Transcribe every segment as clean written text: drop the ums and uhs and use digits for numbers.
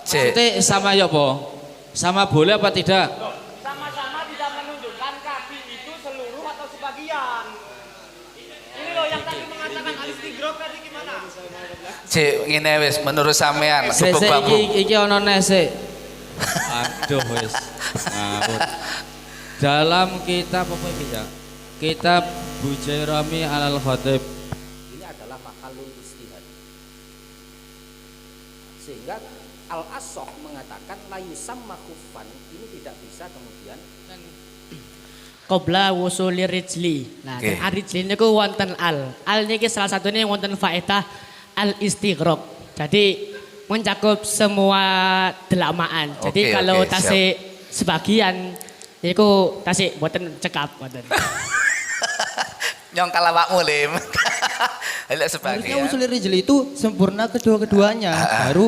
Cek. Maksudnya sama ya po? Sama boleh apa tidak? Sama-sama tidak menunjukkan kaki itu seluruh atau sebagian. Ini loh yang tadi mengatakan al-istighraq tadi gimana? Cek ngene wis menurut sampean Sik gubuk bambu. iki ono nese. Aduh wis. Ngawur. Dalam kitab apa iki ya? Kitab Bujairami Alal Khatib. Ini adalah mahalul istihad. Sehingga Al-Asokh mengatakan la yusamma khuffan, ini tidak bisa kemudian Qabla wusuli rijli. Nah, Oke. rijli niku wonten al. Al niki salah satunya wonten faedah al istighraq. Jadi mencakup semua delamaan. Jadi Oke, kalau oke, tasik sebagian niku tasik boten cekap boten. Nyongkal awakmu lim. Lek Harusnya sebagian. usul rijli itu sempurna kedua-keduanya, baru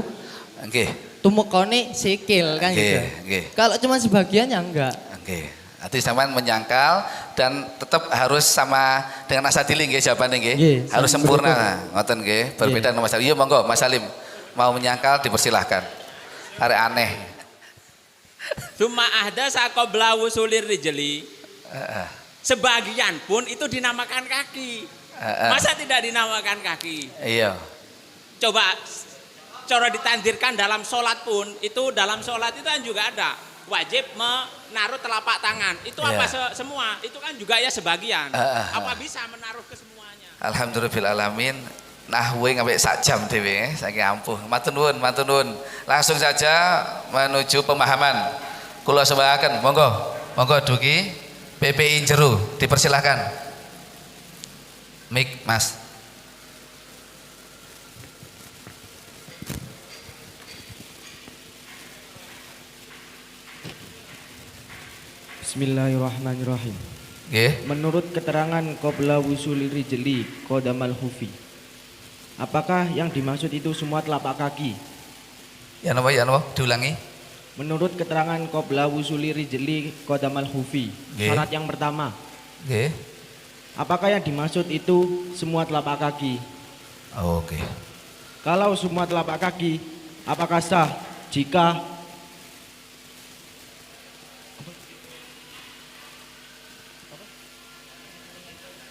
Nggih. tumukone sikil kan Nggih, gitu. nggih. Kalau cuma sebagian ya enggak. Oke. Nanti sampean menyangkal dan tetap harus sama dengan asadili nggih jawabannya nggih. Nggih, Harus sama sempurna. betul. Ngoten nggih. Berbeda dengan Mas Salim. Iya monggo Mas Salim. Mau menyangkal dipersilahkan. Arek aneh. Summa ahdasa qabla wusulir rijli. Heeh. Sebagian pun itu dinamakan kaki. Masa tidak dinamakan kaki? Iya. Coba cara ditandirkan dalam sholat pun, itu dalam sholat itu kan juga ada wajib menaruh telapak tangan. Itu apa semua? Itu kan juga ya sebagian. Apa bisa menaruh ke semuanya? Alhamdulillah alamin. Nahwe ngambil sak jam dhewe saking ampuh. Matur nuwun, matur nuwun. Langsung saja menuju pemahaman. Kula sembahaken, monggo. Monggo dugi PPI Jeru, dipersilahkan. Mik, Mas. Bismillahirrahmanirrahim. Nggih. Menurut keterangan qabla wusuli rijli qadamal hufi, apakah yang dimaksud itu semua telapak kaki? Ya napa diulangi. Menurut keterangan qabla wusuli rijli qadamal hufi, Nggih. syarat yang pertama, Nggih. apakah yang dimaksud itu semua telapak kaki? Oke. Kalau semua telapak kaki, apakah sah jika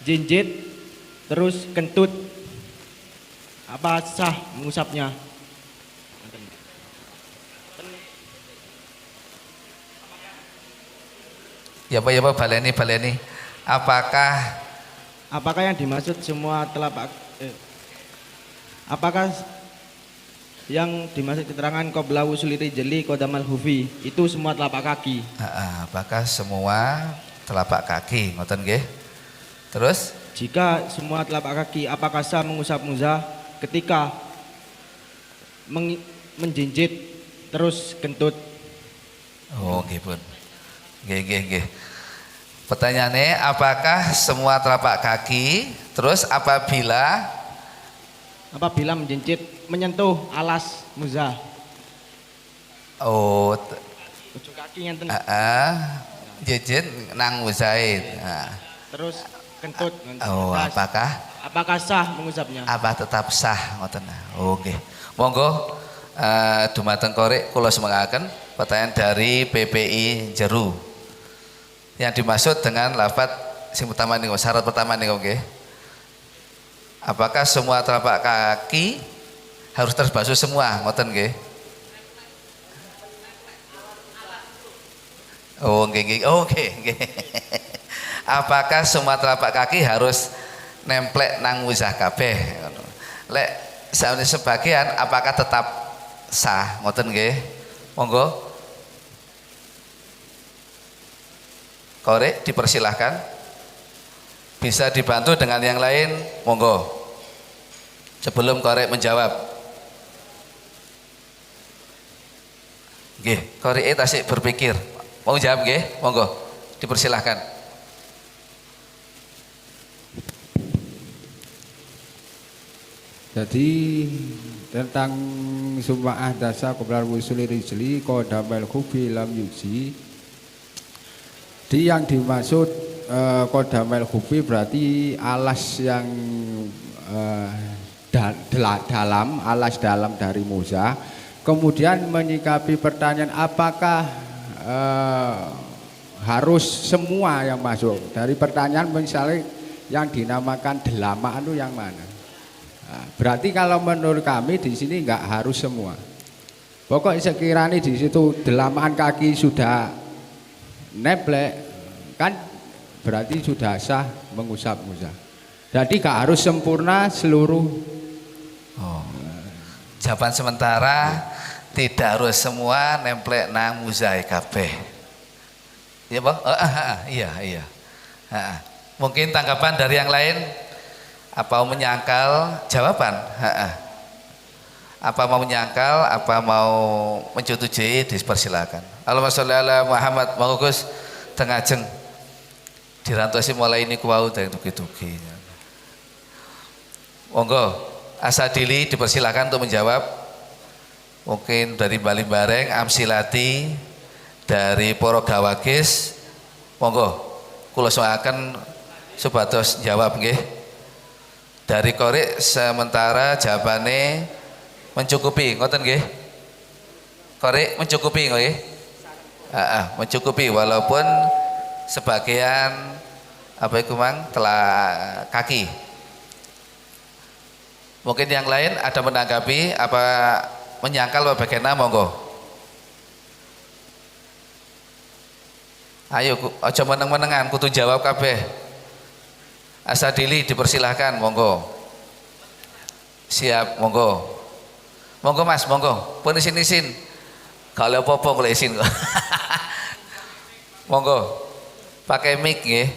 jinjit terus kentut, apa sah mengusapnya? Ya Pak, baleni. Apakah yang dimaksud semua telapak apakah yang dimaksud keterangan qabla wusuli rijli qadamal hufi itu semua telapak kaki? Apakah semua telapak kaki ngoten nggih? Terus Jika semua telapak kaki, apakah sah mengusap muzah ketika menjinjit terus kentut? oh nggih pun. Nggih. Pertanyaannya apakah semua telapak kaki terus apabila menjinjit menyentuh alas muzah? oh Ujung kaki ngenten. jejit nang muzaid. Terus kentut. Oh, apakah sah mengusapnya? Apa tetap sah ngoten. Oh nggih. Monggo dumateng korek kula semangaken pertanyaan dari PPI Jeru. Yang dimaksud dengan lafaz sing pertama niku, syarat pertama niku nggih. Apakah semua telapak kaki harus terbasuh semua ngoten nggih? Oh nggih. Oke. Apakah semua telapak kaki harus nemplek nang muzah kabeh? Lek sebagian apakah tetap sah ngoten nggih? Monggo. Korek dipersilahkan. Bisa dibantu dengan yang lain, monggo. Sebelum korek menjawab. Nggih, korek tasik berpikir. Mau jawab nggih? Monggo. Dipersilahkan. Jadi tentang summa ahdasa qabla wusuli rijli qadamal khufi lam yuji. Di yang dimaksud qadamal khufi berarti alas yang dalam, alas dalam dari muzah kemudian menyikapi pertanyaan apakah harus semua yang masuk. Dari pertanyaan misalnya yang dinamakan delamaan itu yang mana? Nah, berarti kalau menurut kami di sini nggak harus semua. Pokoknya sekiranya di situ delamaan kaki sudah neblek, kan berarti sudah sah mengusap-ngusap. Jadi nggak harus sempurna seluruh. Oh. Jawaban sementara tidak harus semua nemplek nang muzai kabeh. Iya, Bang? Iya. Mungkin tanggapan dari yang lain, apa mau menyangkal jawaban? Apa mau menyangkal, apa mau menyetujui, dipersilakan. Allahumma sholli ala Muhammad. Bagus tengajeng dirantosi mulai ini kuwau dari tuki-tuki. Monggo Asadili dipersilakan untuk menjawab. Mungkin dari Bali Bareng, Amsilati, dari Poro Gawagis. Monggo kula soaken supados jawab nggih. Dari Korek sementara jawabannya mencukupi, ngoten nggih? Korek mencukupi nggih? Mencukupi walaupun sebagian apa itu Mang telah kaki. Mungkin yang lain ada menanggapi apa menyangkal apa bagaimana, monggo. Ayo aja meneng-menengan kudu jawab kabeh. Asadili dipersilahkan, monggo. Siap, monggo. Monggo Mas, monggo. Pun isin-isin. Kalau apa-apa boleh isin kok. Monggo. Pakai mic nggih.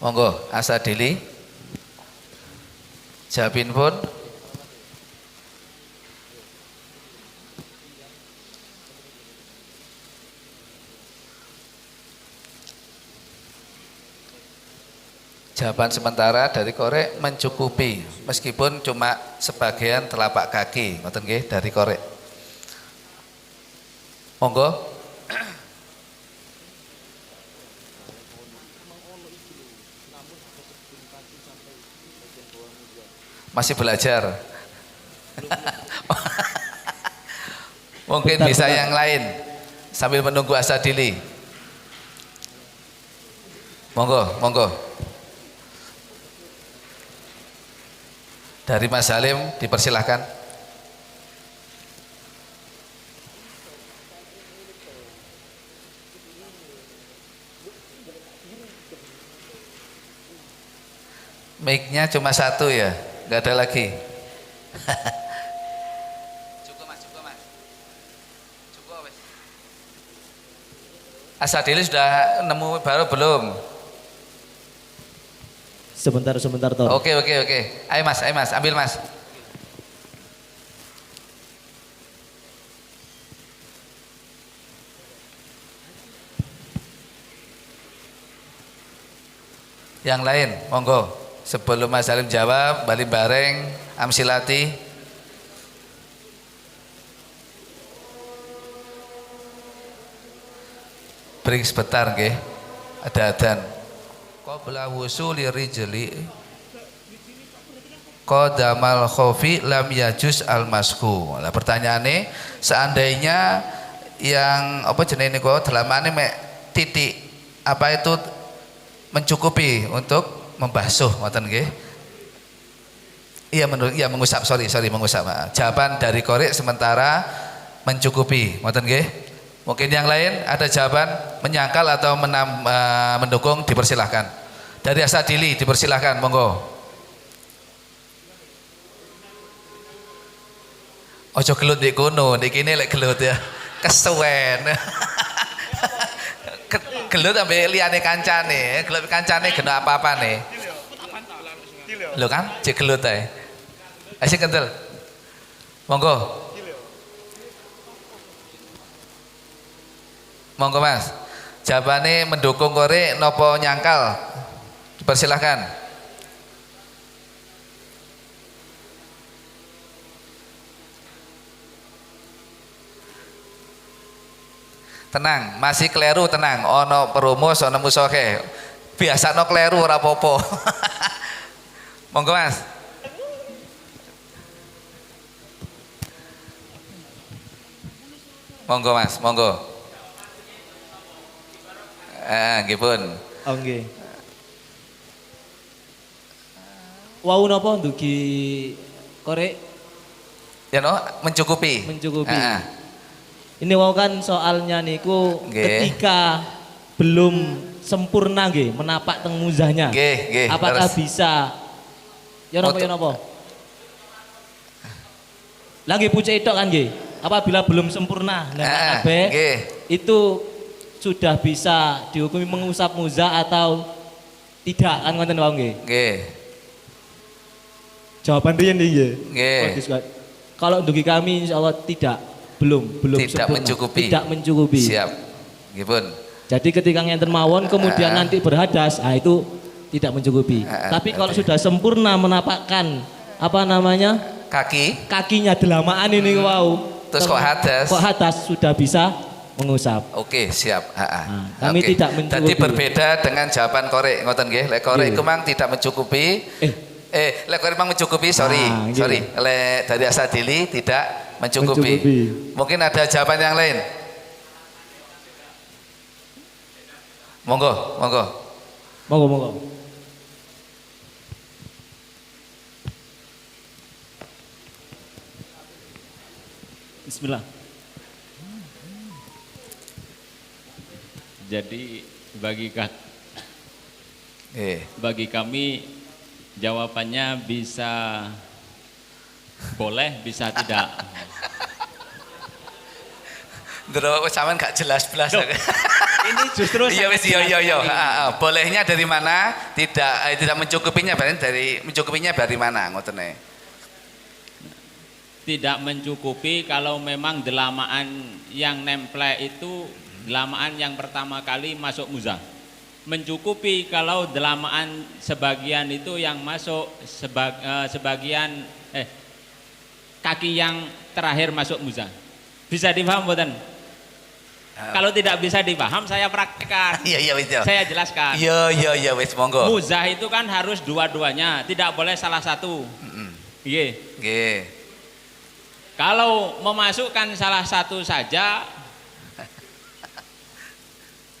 Monggo, Asadili. Jawabin pun. Jawaban sementara dari Korek mencukupi, meskipun cuma sebagian telapak kaki, ngoten nggih dari Korek. Monggo. Masih belajar. Mungkin bisa yang lain sambil menunggu Asadili. Monggo, monggo. Dari Mas Salim dipersilahkan. Mic-nya cuma satu ya, nggak ada lagi. Cukup Mas. Cukup wes. Asadili sudah nemu baru belum? Sebentar Tor. Oke. Ayo Mas, ambil Mas. Yang lain, monggo. Sebelum Mas Salim jawab, Bali Bareng, Amsilati. Bring sebentar nggih. Ada adzan. Qabla wusuli rijli qadamal khofi lam yajuz al masku. Lah pertanyaane seandainya yang apa jenenge niku delamane mek titik apa itu mencukupi untuk membasuh ngoten nggih. Iya menurut mengusap mengusap. Jawaban dari Korek sementara mencukupi ngoten nggih. Mungkin yang lain ada jawaban menyangkal atau mendukung dipersilahkan. Dari Asadili dipersilahkan, monggo. Ojo gelut di kono, di kini lek gelut ya. Kesuwen. Gelut sampai liyane kancane, gelut kancane kena apa-apa nih. Lho kan, cek gelut ae. Asik kental. Monggo. Monggo Mas. Jawabannya mendukung Korek nopo nyangkal? Dipersilahkan. Tenang, masih keliru tenang. Ono perumus, ono musoke. Biasa no keliru ora apa-apa. Monggo Mas. Monggo Mas, monggo. Nggih pun. Oh nggih. Wau napa ndugi korek? Ya no, mencukupi. Mencukupi. Ini wau kan soalnya niku ketika belum sempurna nggih menapak teng muzahnya. Nggih, apakah bisa ya napa ya napa? Lagi pucuk tok kan nggih. Apabila belum sempurna itu sudah bisa dihukumi mengusap muzah atau tidak kan ngoten wau nggih. Nggih. Jawaban riyen nggih. Nggih. Kalau dugi kami insyaallah belum tidak sempurna. mencukupi. Tidak mencukupi. Siap. Nggih pun. Jadi ketika ngenten mawon kemudian nanti berhadas, itu tidak mencukupi. Tapi kalau sudah sempurna menapakkan apa namanya? Kakinya delamaan ini wau. Terus kok hadas? Kok hadas sudah bisa mengusap. Oke, siap. Kami tidak mencukupi. Jadi berbeda dengan jawaban korek ngoten nggih. Lek korek iku mang tidak mencukupi. Lek korek mang mencukupi, sorry. Lek dari Asadili tidak mencukupi. Mungkin ada jawaban yang lain. Monggo. Bismillah. Jadi bagi kami jawabannya bisa boleh, bisa tidak. Ndelok sampean gak jelas belas. Ini justru iya. Bolehnya dari mana? Tidak mencukupinya dari mana ngotene? Tidak mencukupi kalau memang delamaan yang nemplek itu delamaan yang pertama kali masuk muzah. Mencukupi kalau delamaan sebagian itu yang masuk sebagian kaki yang terakhir masuk muzah. Bisa dipaham mboten? Kalau tidak bisa dipaham saya praktekkan. Iya wis. Saya jelaskan. Iya wis monggo. Muzah itu kan harus dua-duanya, tidak boleh salah satu. Nggih. Kalau memasukkan salah satu saja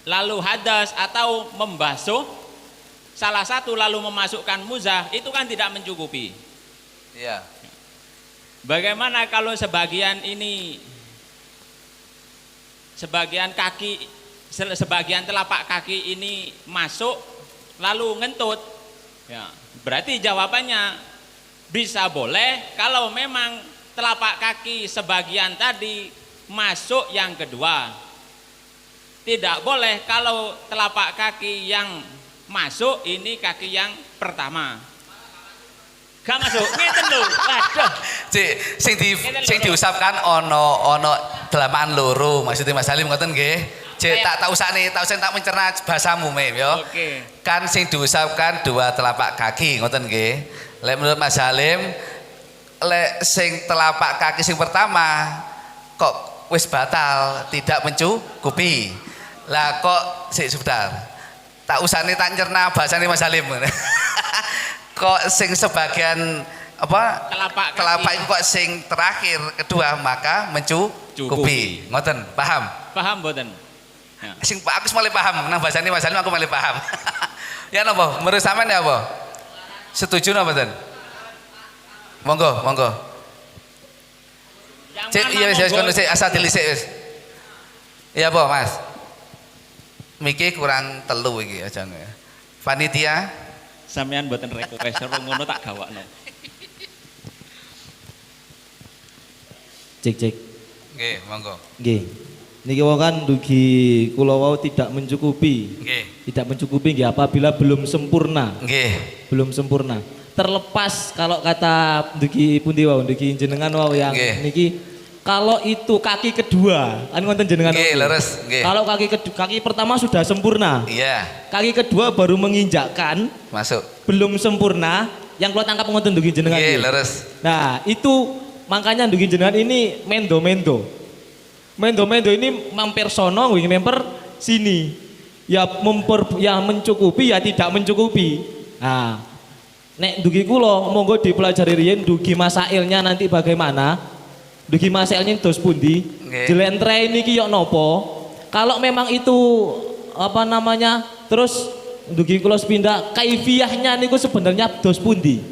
lalu hadas atau membasuh salah satu lalu memasukkan muzah itu kan tidak mencukupi. Iya. Bagaimana kalau sebagian telapak kaki ini masuk lalu ngentut? Ya, berarti jawabannya bisa boleh kalau memang telapak kaki sebagian tadi masuk yang kedua. Tidak boleh kalau telapak kaki yang masuk ini kaki yang pertama. Gak masuk, ngeten lho. Waduh. Sing diusapkan ono delamaan loro. Maksudnya Mas Halim ngoten nggih. Tak usane tak mencerna bahasamu Mem yo. Kan sing diusapkan dua telapak kaki ngoten nggih. Lek menurut Mas Halim lek sing telapak kaki sing pertama kok wis batal, tidak mencukupi. Lah kok sebentar. Tak usane tak cerna bahasane Mas Halim. Kok sing sebagian apa telapak itu kok sing terakhir kedua maka mencukupi. Ngoten, paham? Paham mboten? Ya. Sing aku mulai paham nang bahasane Mas Halim aku mulai paham. Ya napa? Menurut sampean ya apa? Setuju napa mboten? Monggo. Iya wis kono sik asal dilisik wis. Iya apa, Mas? Miki kurang telu iki aja. Panitia sampean mboten request ngono tak gawakno. Cek. Nggih, monggo. Nggih. Niki wong kan dugi kula wau tidak mencukupi. Nggih. Tidak mencukupi nggih apabila belum sempurna. Nggih. Belum sempurna. Terlepas kalau kata dugi pundi wau, dugi jenengan wau yang niki kalau itu kaki kedua, kan ngoten jenengan. Nggih, leres, nggih. Kalau kaki pertama sudah sempurna. Iya. Kaki kedua baru menginjakkan. Masuk. Belum sempurna, yang kula tangkap ngoten dugi jenengan. Nggih, leres. Nah, itu makanya dugi jenengan ini mendo. Mendo-mendo ini mampir sono, gue memper sini. Ya mencukupi ya tidak mencukupi. Nah, nek dugi kula monggo dipelajari riyen dugi masailnya nanti bagaimana. Dugi masailnya dos pundi. Jelentre niki yo nopo. Kalau memang itu apa namanya? Terus dugi kula sepindah kaifiyahnya niku sebenarnya dos pundi.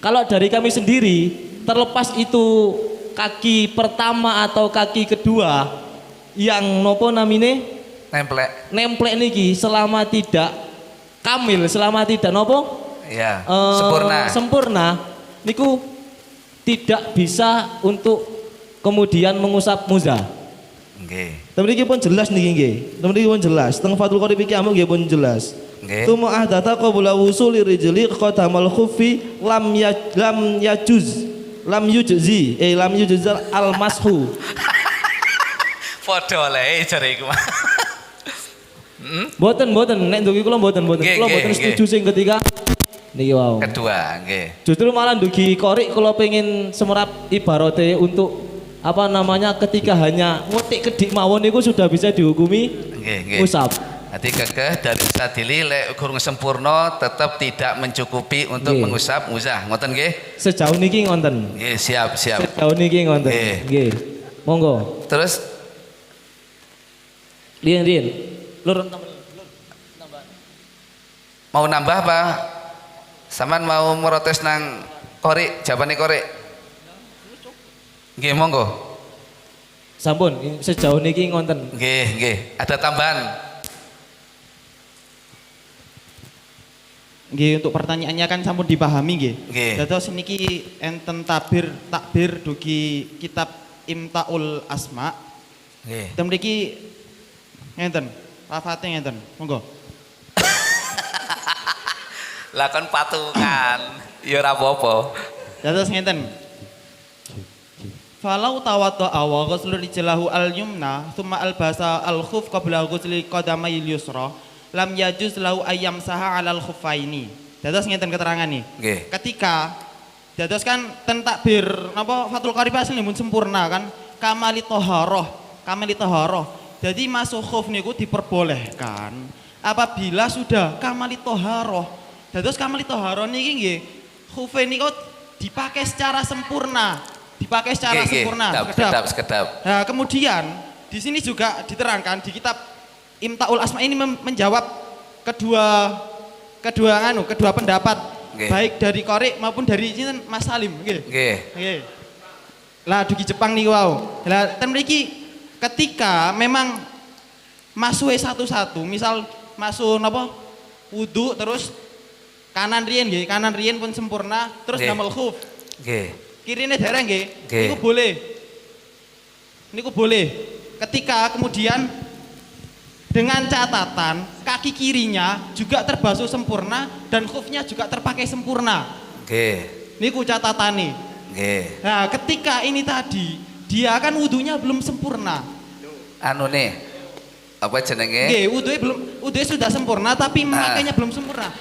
Kalau dari kami sendiri terlepas itu kaki pertama atau kaki kedua yang nopo namine nemplek niki selama tidak kamil, selama tidak nopo ya sempurna niku tidak bisa untuk kemudian mengusap muza. Nggih. Tapi niki pun jelas niki nggih. Tapi niki pun jelas. Teng Fathul Qorib iki nggih pun jelas. Nggih. Tuma ahdata qabla wusuli rijli qadamal khuffi lam yujzi al mashu. Padha le jare iku. Mboten nek ndugi kula mboten. Kula mboten setuju sing ketiga niki wau. Kedua, nggih. Justru malah ndugi korik kula pengen semerap ibarate untuk apa namanya ketika hanya ngotik kedik mawon niku sudah bisa dihukumi usap. Hati kekeh dari sadili lek kurang sempurna tetap tidak mencukupi untuk mengusap muzah. Ngoten nggih? Sejauh niki ngonten. Nggih, siap. Sejauh niki ngonten. Nggih. Monggo. Terus Rien. Lur mau nambah apa? Saman mau merotes nang korek, jawabane korek. Nggih, monggo. Sampun, sejauh niki ngonten. Nggih. Ada tambahan? Nggih, untuk pertanyaannya kan sampun dipahami nggih. Nggih. Dados niki enten takbir dugi kitab Imtaul Asma. Nggih. Tem mriki ngenten. Lafate ngenten. Monggo. Lakon patungan. Ya ora apa-apa. Dados ngenten. Falau tawadda wa ghuslu rijlahu al-yumna thumma albasa al-khuf qabla ghusli qadamayil yusra lam yajuz lahu ayyam saha 'alal khuffaini. Dados ngenten keterangan nih. Nggih. Ketika dados kan ten takbir napa Fathul Qorib asli mun sempurna kan kamali thaharah. Jadi masuk khuf niku diperbolehkan apabila sudah kamali thaharah. Dados kamali thaharah niki nggih khuf niku dipakai secara sempurna. Sekedap. Nah, kemudian di sini juga diterangkan di kitab Imtaul Asma ini menjawab kedua pendapat baik dari Qorik maupun dari Mas Salim nggih. Lah dugi Jepang niku wau. Lah ten mriki ketika memang masuke satu-satu, misal masuk napa wudu terus kanan riyen pun sempurna terus damel khuf. Nggih. Kirine dereng nggih. Niku boleh. Ketika kemudian dengan catatan kaki kirinya juga terbasuh sempurna dan khufnya juga terpakai sempurna. Nggih. Niku catatane. Nggih. Nah, ketika ini tadi dia kan wudunya belum sempurna. Anu nih, apa jenenge? Nggih, wudunya sudah sempurna tapi memakainya belum sempurna.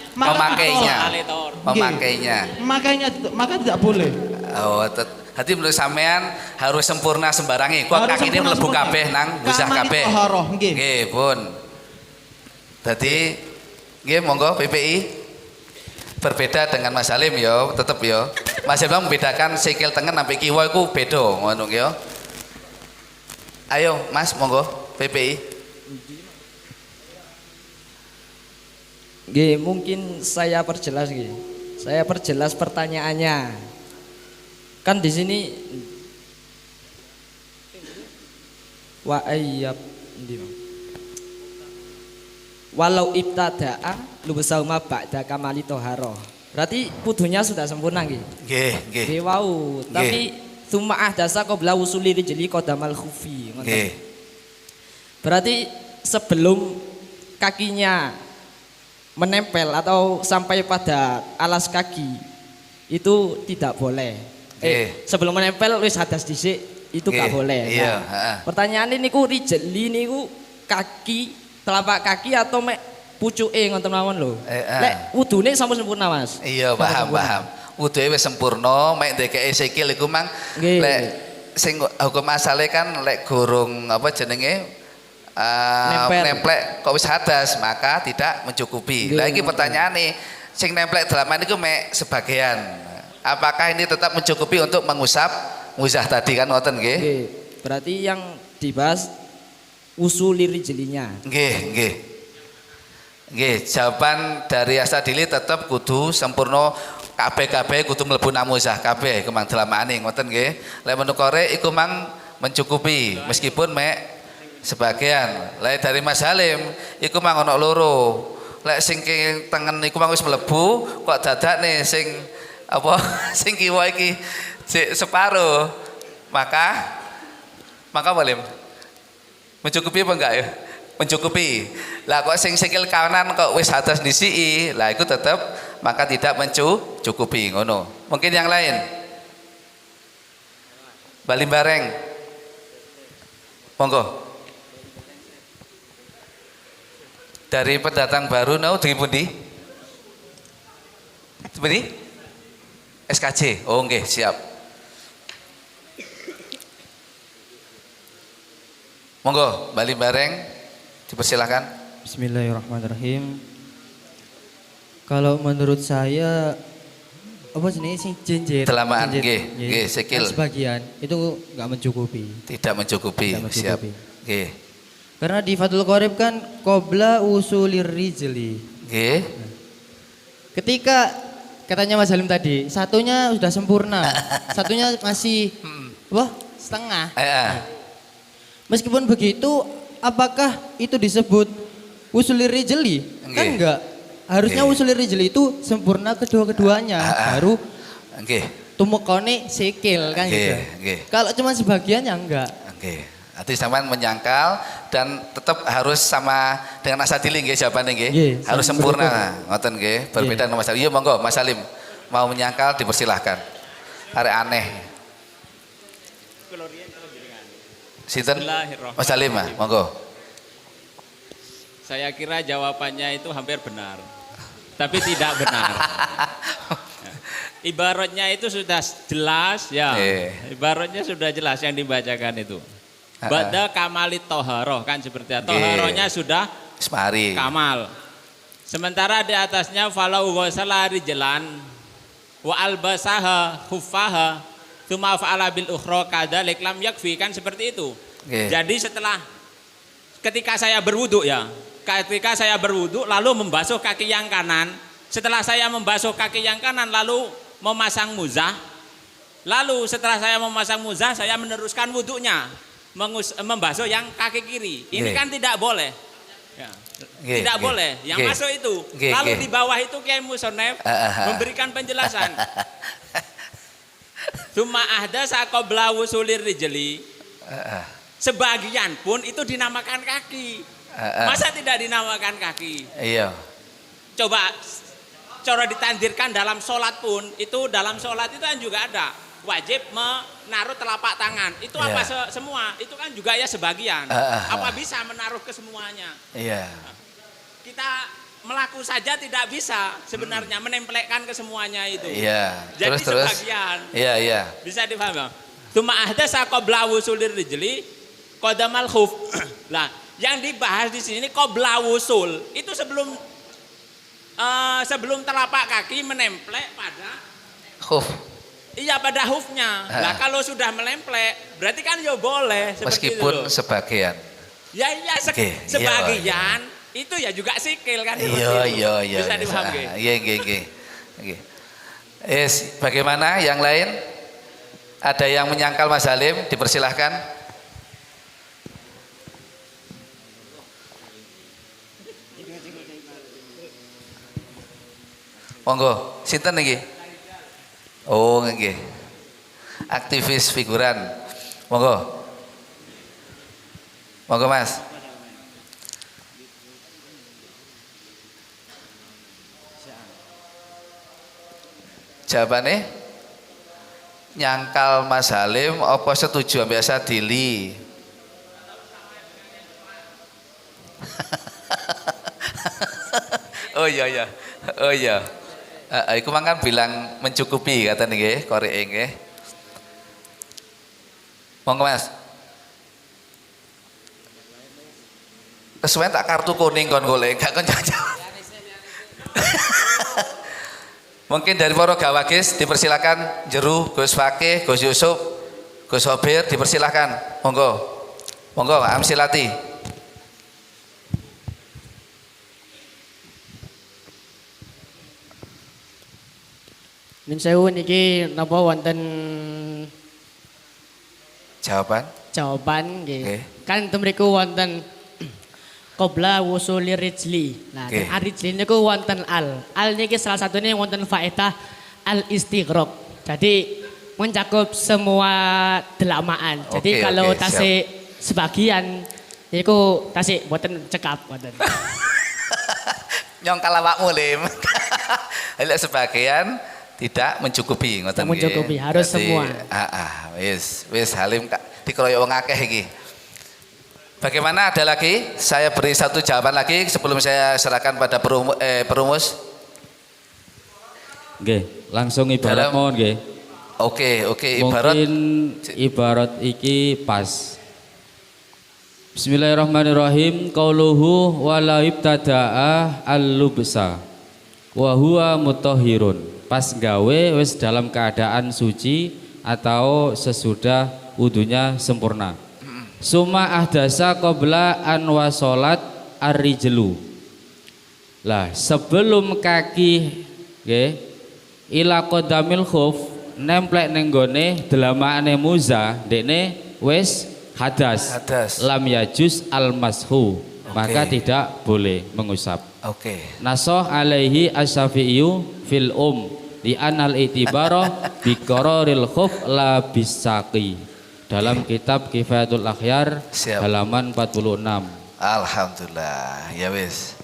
Maka tidak boleh. Oh, hati menurut sampean harus sempurna sembarangi. Kok kaki ini mlebu kabeh nang busah kabeh. Nggih, pun. Dadi nggih monggo PPI berbeda dengan Mas Salim yo, tetep yo. Mas Salim membedakan sikil tengen sampai kiwa iku beda ngono yo. Ayo Mas monggo PPI. Nggih, mungkin saya perjelas nggih. Saya perjelas pertanyaannya. Kan di sini wa ayyab walau ibtada'a lubusauma ba'da kamali toharoh. Berarti kudunya sudah sempurna nggih. Nggih. Wau, tapi summa ahdasa qabla wusuli rijli qadamal khufi. Nggih. Berarti sebelum kakinya menempel atau sampai pada alas kaki itu tidak boleh. Sebelum menempel wis hadas dhisik itu gak boleh. Iya, pertanyaan ini niku rijli niku kaki, telapak kaki atau mek pucuke ngoten mawon lho. Lek wudune sampun sempurna, Mas. Iya, paham. Wuduhe wis sempurna, mek ndekeke sikil iku mang lek sing hukum asale kan lek gurung apa jenenge nemplek kok wis hadas maka tidak mencukupi. Lah iki pertanyaane sing nemplek dalaman iku mek sebagian. Apakah ini tetap mencukupi untuk mengusap muzah tadi kan ngoten nggih? Nggih. Berarti yang dibahas usulir jelinya. Nggih, nggih. Nggih, jawaban dari Asadili tetap kudu sempurna kabeh kudu mlebu namuzah kabeh iku mang delamane ngoten nggih. Lek menurut korek iku mang mencukupi meskipun mek sebagian. Lek dari Mas Halim iku mang ana loro. Lek sing tengen iku mang wis mlebu kok dadak nih sing apa sing kiwa iki separuh. Maka Walim mencukupi apa enggak ya? Mencukupi. Lah kok sing sikil kanan kok wis atas disiki, lah itu tetap maka tidak mencukupi ngono. Mungkin yang lain. Balim bareng. Monggo. Dari pendatang baru nau di pundi? Seperti SKJ. Oh nggih, siap. Monggo, balik bareng, dipersilahkan. Bismillahirrahmanirrahim. Kalau menurut saya apa jenis sing jenjer? Delamaan, nggih, sikil. Sebagian itu nggak mencukupi. Tidak mencukupi, siap. Nggih. Karena di Fathul Qorib kan qabla usulir rijli. Nggih. Ketika katanya Mas Halim tadi, satunya sudah sempurna, satunya masih setengah. Meskipun begitu, apakah itu disebut usulir rijli? Kan enggak. Harusnya usulir rijli itu sempurna kedua-keduanya. Baru tumukone sikil kan gitu. Kalau cuma sebagian ya enggak. Arti sampean menyangkal dan tetap harus sama dengan Asadili nggih jawabannya nggih. Harus sempurna. Ngoten nggih. Berbeda dengan Mas Halim. Iya monggo Mas Halim. Mau menyangkal dipersilahkan. Arek aneh. Sinten? Mas Salim, monggo. Saya kira jawabannya itu hampir benar, tapi tidak benar. Ibaratnya itu sudah jelas ya. Ibaratnya sudah jelas yang dibacakan itu. Bada kamali toharoh kan seperti itu. Toharohnya sudah kamal. Sementara di atasnya falau ghasala rijlan wa albasaha khuffaha Tuma fa'ala bil ukhra kadzalik lam yakfi kan seperti itu. Jadi setelah ketika saya berwudu lalu membasuh kaki yang kanan, setelah saya membasuh kaki yang kanan lalu memasang muzah. Lalu setelah saya memasang muzah saya meneruskan wudunya membasuh yang kaki kiri. Ini kan tidak boleh. Ya. Tidak boleh. Yang masuk itu. Lalu di bawah itu Kiai Musonef memberikan penjelasan. Summa ahdasa qabla wusulir rijli. Sebagian pun itu dinamakan kaki. Masa tidak dinamakan kaki? Iya. Coba cara ditandirkan dalam sholat pun itu dalam sholat itu kan juga ada wajib menaruh telapak tangan. Itu apa semua? Itu kan juga ya sebagian. Apa bisa menaruh ke semuanya? Iya. Kita melaku saja tidak bisa sebenarnya menempelkan ke semuanya itu. Iya. Jadi terus. sebagian. Iya. Bisa dipahami. Tuma ahdasa qabla wusulir rijli qadamal khuf. Lah, yang dibahas di sini qabla wusul itu sebelum telapak kaki menemplek pada khuf. Iya pada hufnya. Lah kalau sudah menemplek berarti kan ya boleh seperti meskipun itu. Sebagian. Ya sebagian. Itu ya juga sikil kan. Iya. Bisa dipahami. Iya. Bagaimana yang lain? Ada yang menyangkal Mas Halim, dipersilahkan. Monggo, sinten niki? Oh, nggih. Aktivis figuran. Monggo. Monggo Mas. Jawabannya nyangkal Mas Halim apa setuju biasa dili? Oh iya. Iku mangkan bilang mencukupi kata nggih korek nggih. Monggo Mas. Kesuwen tak kartu kuning kon golek, gak kon jawab. Mungkin dari para gawagis dipersilakan Jeru, Gus Fakih, Gus Yusuf, Gus Sobir dipersilakan. Monggo. Monggo Amsilati. Nun sewu niki napa wonten jawaban? Jawaban nggih. Kan temriku wonten qabla wusuli rijli. Nah, okay. Rijli niku wonten al. Al niki salah satunya wonten faedah al istighraq. Jadi mencakup semua delamaan. Jadi kalau tasik sebagian niku tasik boten cekap boten. Nyongkal awakmu lim. Lek sebagian tidak mencukupi ngoten nggih. Mencukupi harus semua. Wis Halim dikeroyok wong akeh iki. Bagaimana, ada lagi? Saya beri satu jawaban lagi sebelum saya serahkan pada perumus. Nggih, langsung ibarat mohon nggih. Oke, ibarat. Mungkin ibarat iki pas. Bismillahirrahmanirrahim. Qauluhu wala ibtada'a al-lubsa wa huwa mutahhirun. Pas gawe wis dalam keadaan suci atau sesudah wudunya sempurna. Suma ahdasa qabla an wasolat ar-rijlu. Lah sebelum kaki nggih ila qadamil khuf nemplek ning gone delamane muza dekne wis hadas. Lam yajuz al-mashu, maka tidak boleh mengusap. Nasoh alaihi asy-Syafi'iyyu fil li anal itibara bi qararil khuf la bisaqi. Dalam kitab Kifayatul Akhyar halaman 46. Alhamdulillah, ya wis.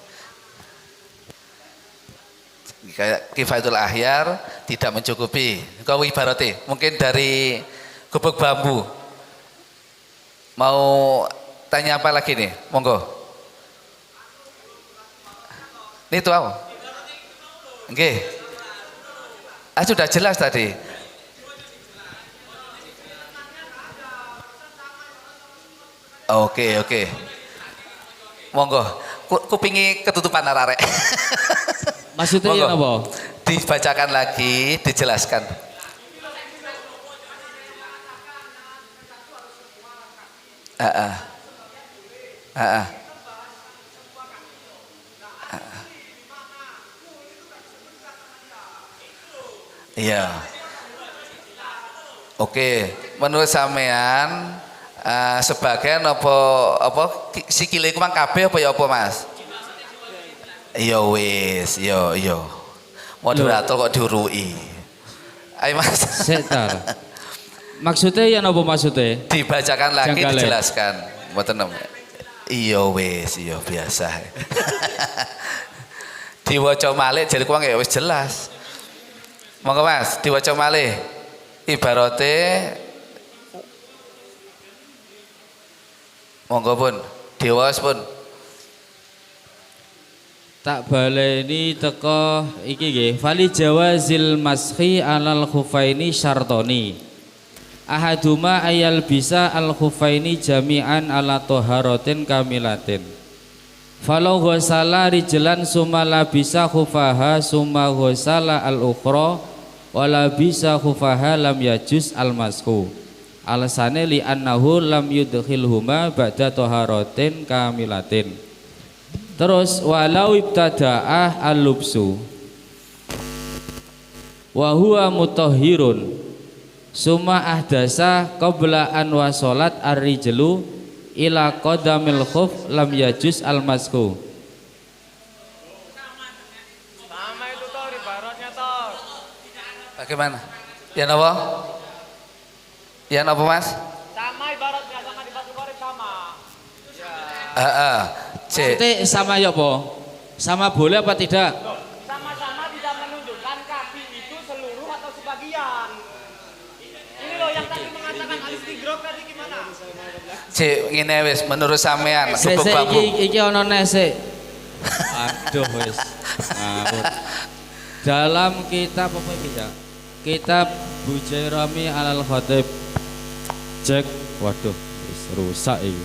Kifayatul Akhyar tidak mencukupi. Kau ibaratnya mungkin dari gubuk bambu. Mau tanya apa lagi nih? Monggo. Ini tuh apa? Nggih. Sudah jelas tadi. Oke. Monggo. Kupingi ketutupan arek. Maksudnya ya apa? Dibacakan lagi, dijelaskan. Iya. Oke, menurut sampean sebagian apa sikile ku mang kabeh apa ya apa Mas? Iya wis, iya. Moderator kok diurui. Ayo Mas. Setar. Maksudnya ya apa maksudnya? Dibacakan lagi, dijelaskan. Mboten. Iya wis, iya biasa. Diwaca malih jare kuwi ya wis jelas. Monggo Mas, diwaca malih. Ibarate monggo pun, dewas pun. Tak baleni teko iki nggih. Fali jawazil mashi alal khufaini syartoni. Ahaduma ayal bisa al khufaini jami'an ala taharatin kamilatin. Falau ghusala rijlan summa labisa khufaha summa ghusala al ukhra wala bisa khufaha lam yajuz al mashu. Alasane li annahu lam yudkhilhuma ba'da taharatin kamilatin. Terus walau ibtada'ah al-lubsu wa huwa mutahhirun summa ahdasa qabla an wasolat ar-rijlu ila qadamil khuf lam yajuz al-masku. Sama itu toh ibaratnya toh. Bagaimana? Ya napa? Ya napa Mas? Sama ibaratnya sama di batu korek sama. Maksudnya sama ya apa? Sama boleh apa tidak? Sama-sama tidak menunjukkan kaki itu seluruh atau sebagian. Ini loh yang tadi mengatakan al-istighraq tadi gimana? Cek ngene wis menurut sampean gubuk bambu. Iki ono nese. Aduh wis. Ngawur. Dalam kitab apa iki ya? Kitab Bujairami alal Khatib. Cek Waduh, wis rusak iki.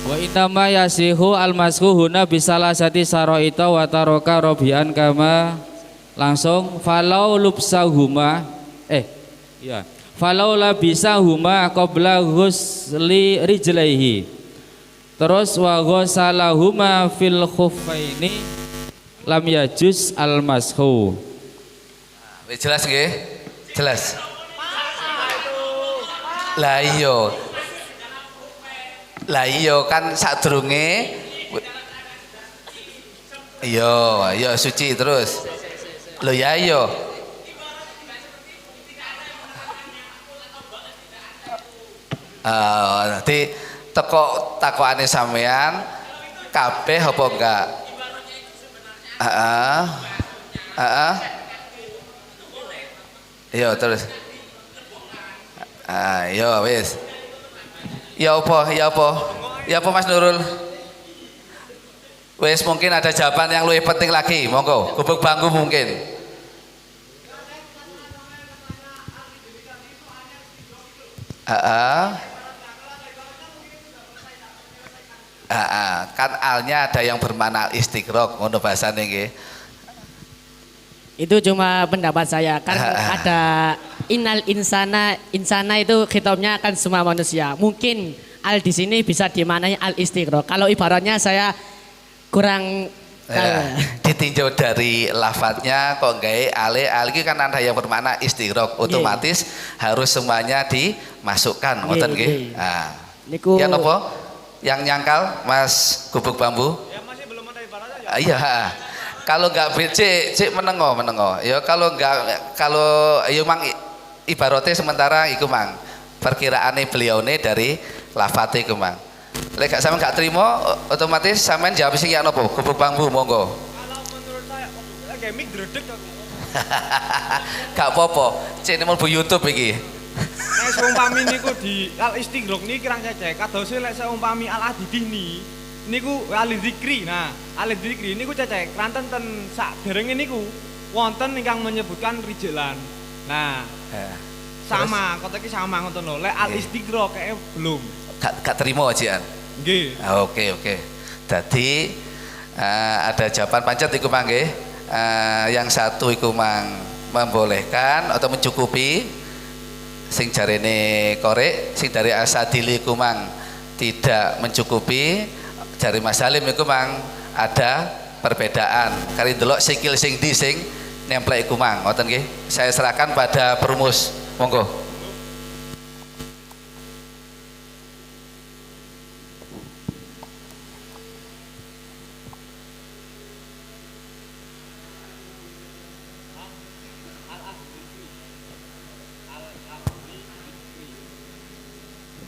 Wa inama yasihu al-mashu huna bisalasati saraita wa taraka rabian kama langsung falau lubsahuma iya falau labisahuma qabla ghusli rijlaihi terus wa ghasalahuma fil khuffaini lam yajuz al-mashu. Jelas nggih? Jelas. Lah iya kan sadurunge iya suci terus. Lho ya iya. Nanti teko takokane sampean kabeh apa enggak? Iya terus. Iya wis. Ya apa Mas Nurul? Wes mungkin ada jawaban yang lebih penting lagi, monggo. Gubuk bangku mungkin. Kan alnya ada yang bermakna istighraq, ngono bahasane nggih. Itu cuma pendapat saya kan ada innal insana itu khitabnya akan semua manusia. Mungkin al di sini bisa dimaknai al istighraq. Kalau ibaratnya saya kurang ditinjau dari lafadznya kok gawe ale kan ada yang bermakna istighraq, otomatis harus semuanya dimasukkan ngoten nggih. Niku ya napa? Yang nyangkal Mas Gubuk Bambu? Ya masih belum ada ibaratnya. Iya. Kalau enggak cek menengo. Ya kalau ya mang ibaratnya sementara iku mang perkiraane beliaune dari lafate iku mang. Lek gak sampean gak terima otomatis sampean jawab sing ya napa? Gubuk Bambu monggo. Kalau menurut saya gaming dredeg aku. Gak apa-apa. Cek mlebu YouTube iki. Nek seumpami niku di al istighraq niki kirang cecek kadose lek seumpami al adidih niku al dzikri. Nah, al dzikri niku cecek ranten ten saderenge niku wonten ingkang menyebutkan rijelan. Nah, sama kota iki sama ngoten lho. Lek al istighraq kayak belum. Gak terima ajian. Nggih. Oke. Dadi ada jawaban pancet iku mang nggih. Yang satu iku mang membolehkan atau mencukupi, sing jarene korek, sing dari Asadili iku mang tidak mencukupi, jari Mas Salim iku mang ada perbedaan. Kali delok sikil sing di sing nemplek iku mang, ngoten nggih. Saya serahkan pada perumus. Monggo.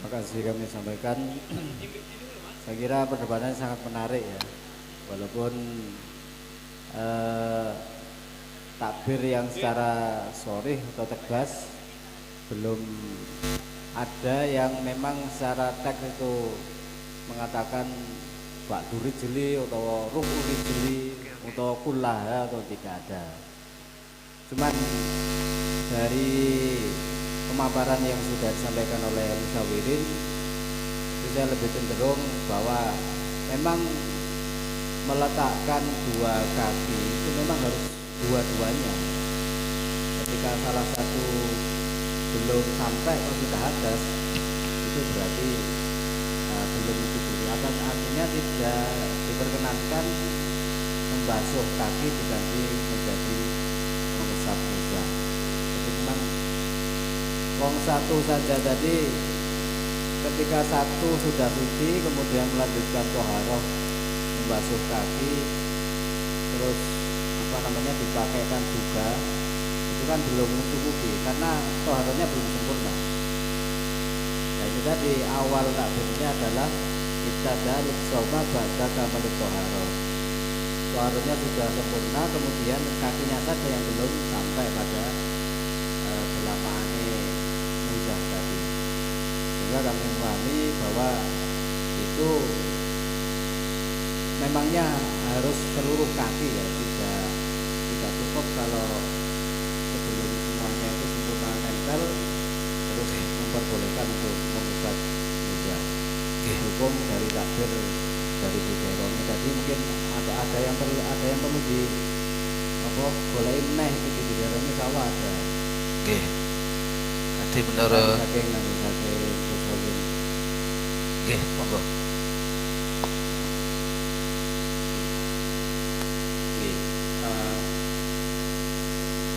Terima kasih kami sampaikan. Saya kira perdebatan sangat menarik ya, walaupun takbir yang secara sharih atau tegas belum ada yang memang secara teks itu mengatakan ba'du rijli atau ruku rijli atau kullaha atau tidak ada. Cuman dari pemaparan yang sudah disampaikan oleh musyawirin itu saya lebih cenderung bahwa memang meletakkan dua kaki itu memang harus dua-duanya. Ketika salah satu belum sampai kalau sudah hadas itu berarti belum mencukupi. Artinya tidak diperkenankan membasuh kaki diganti menjadi mengusap-usap. Jadi memang wong satu saja tadi ketika satu sudah suci kemudian melanjutkan toharoh membasuh kaki terus dipakaikan juga itu kan belum mencukupi karena toharohnya belum sempurna. Nah itu tadi awal takbirnya adalah ibtada lubsoma ba'da kamalit toharoh. Toharohnya sudah sempurna kemudian kakinya saja yang belum sampai pada belamaane muzah tadi. Sehingga kami memahami bahwa itu memangnya harus seluruh kaki ya, tidak cukup kalau sebelum semuanya itu sempurna nempel diperbolehkan untuk mengusap wajah. Hukum dari takbir dari Bukhari tadi mungkin ada yang perlu di boleh neh itu di Bukhari sawah ada. Oke. Nanti menurut saking Oke, monggo.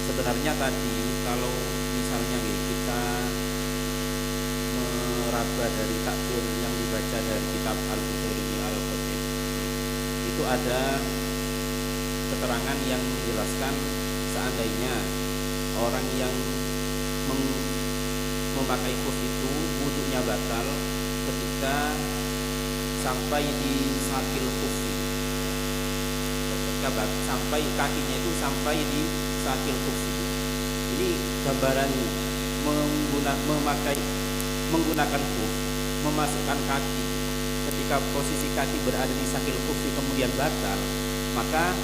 Sebenarnya tadi kalau misalnya kita meraba dari takbir yang dibaca dari kitab Al-Bukhari Al-Qutib, itu ada keterangan yang menjelaskan seandainya orang yang memakai khuf itu wudunya batal ketika sampai di sakil khufi, ketika sampai kakinya itu sampai di sakil khufi. Ini gambaran menggunakan khuf, memasukkan kaki ketika posisi kaki berada di sakil khufi kemudian batal, maka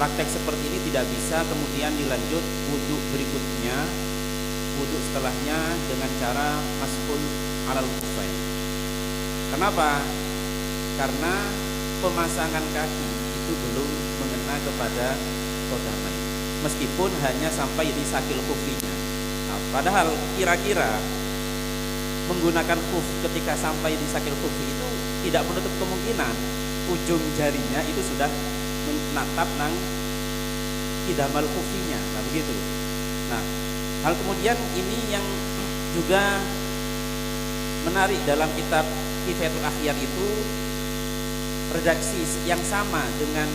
praktek seperti ini tidak bisa kemudian dilanjut wudhu berikutnya, wudhu setelahnya dengan cara mas'ul alal khufain. Kenapa? Karena pemasangan kaki itu belum mengena kepada qadamain, meskipun hanya sampai di sakil khufinya. Nah, padahal kira-kira menggunakan khuf ketika sampai di sakil khufi itu tidak menutup kemungkinan ujung jarinya itu sudah menatap nang kidamal khufinya. Nah begitu. Nah, hal kemudian ini yang juga menarik dalam kitab Kifayatul Akhyar itu redaksi yang sama dengan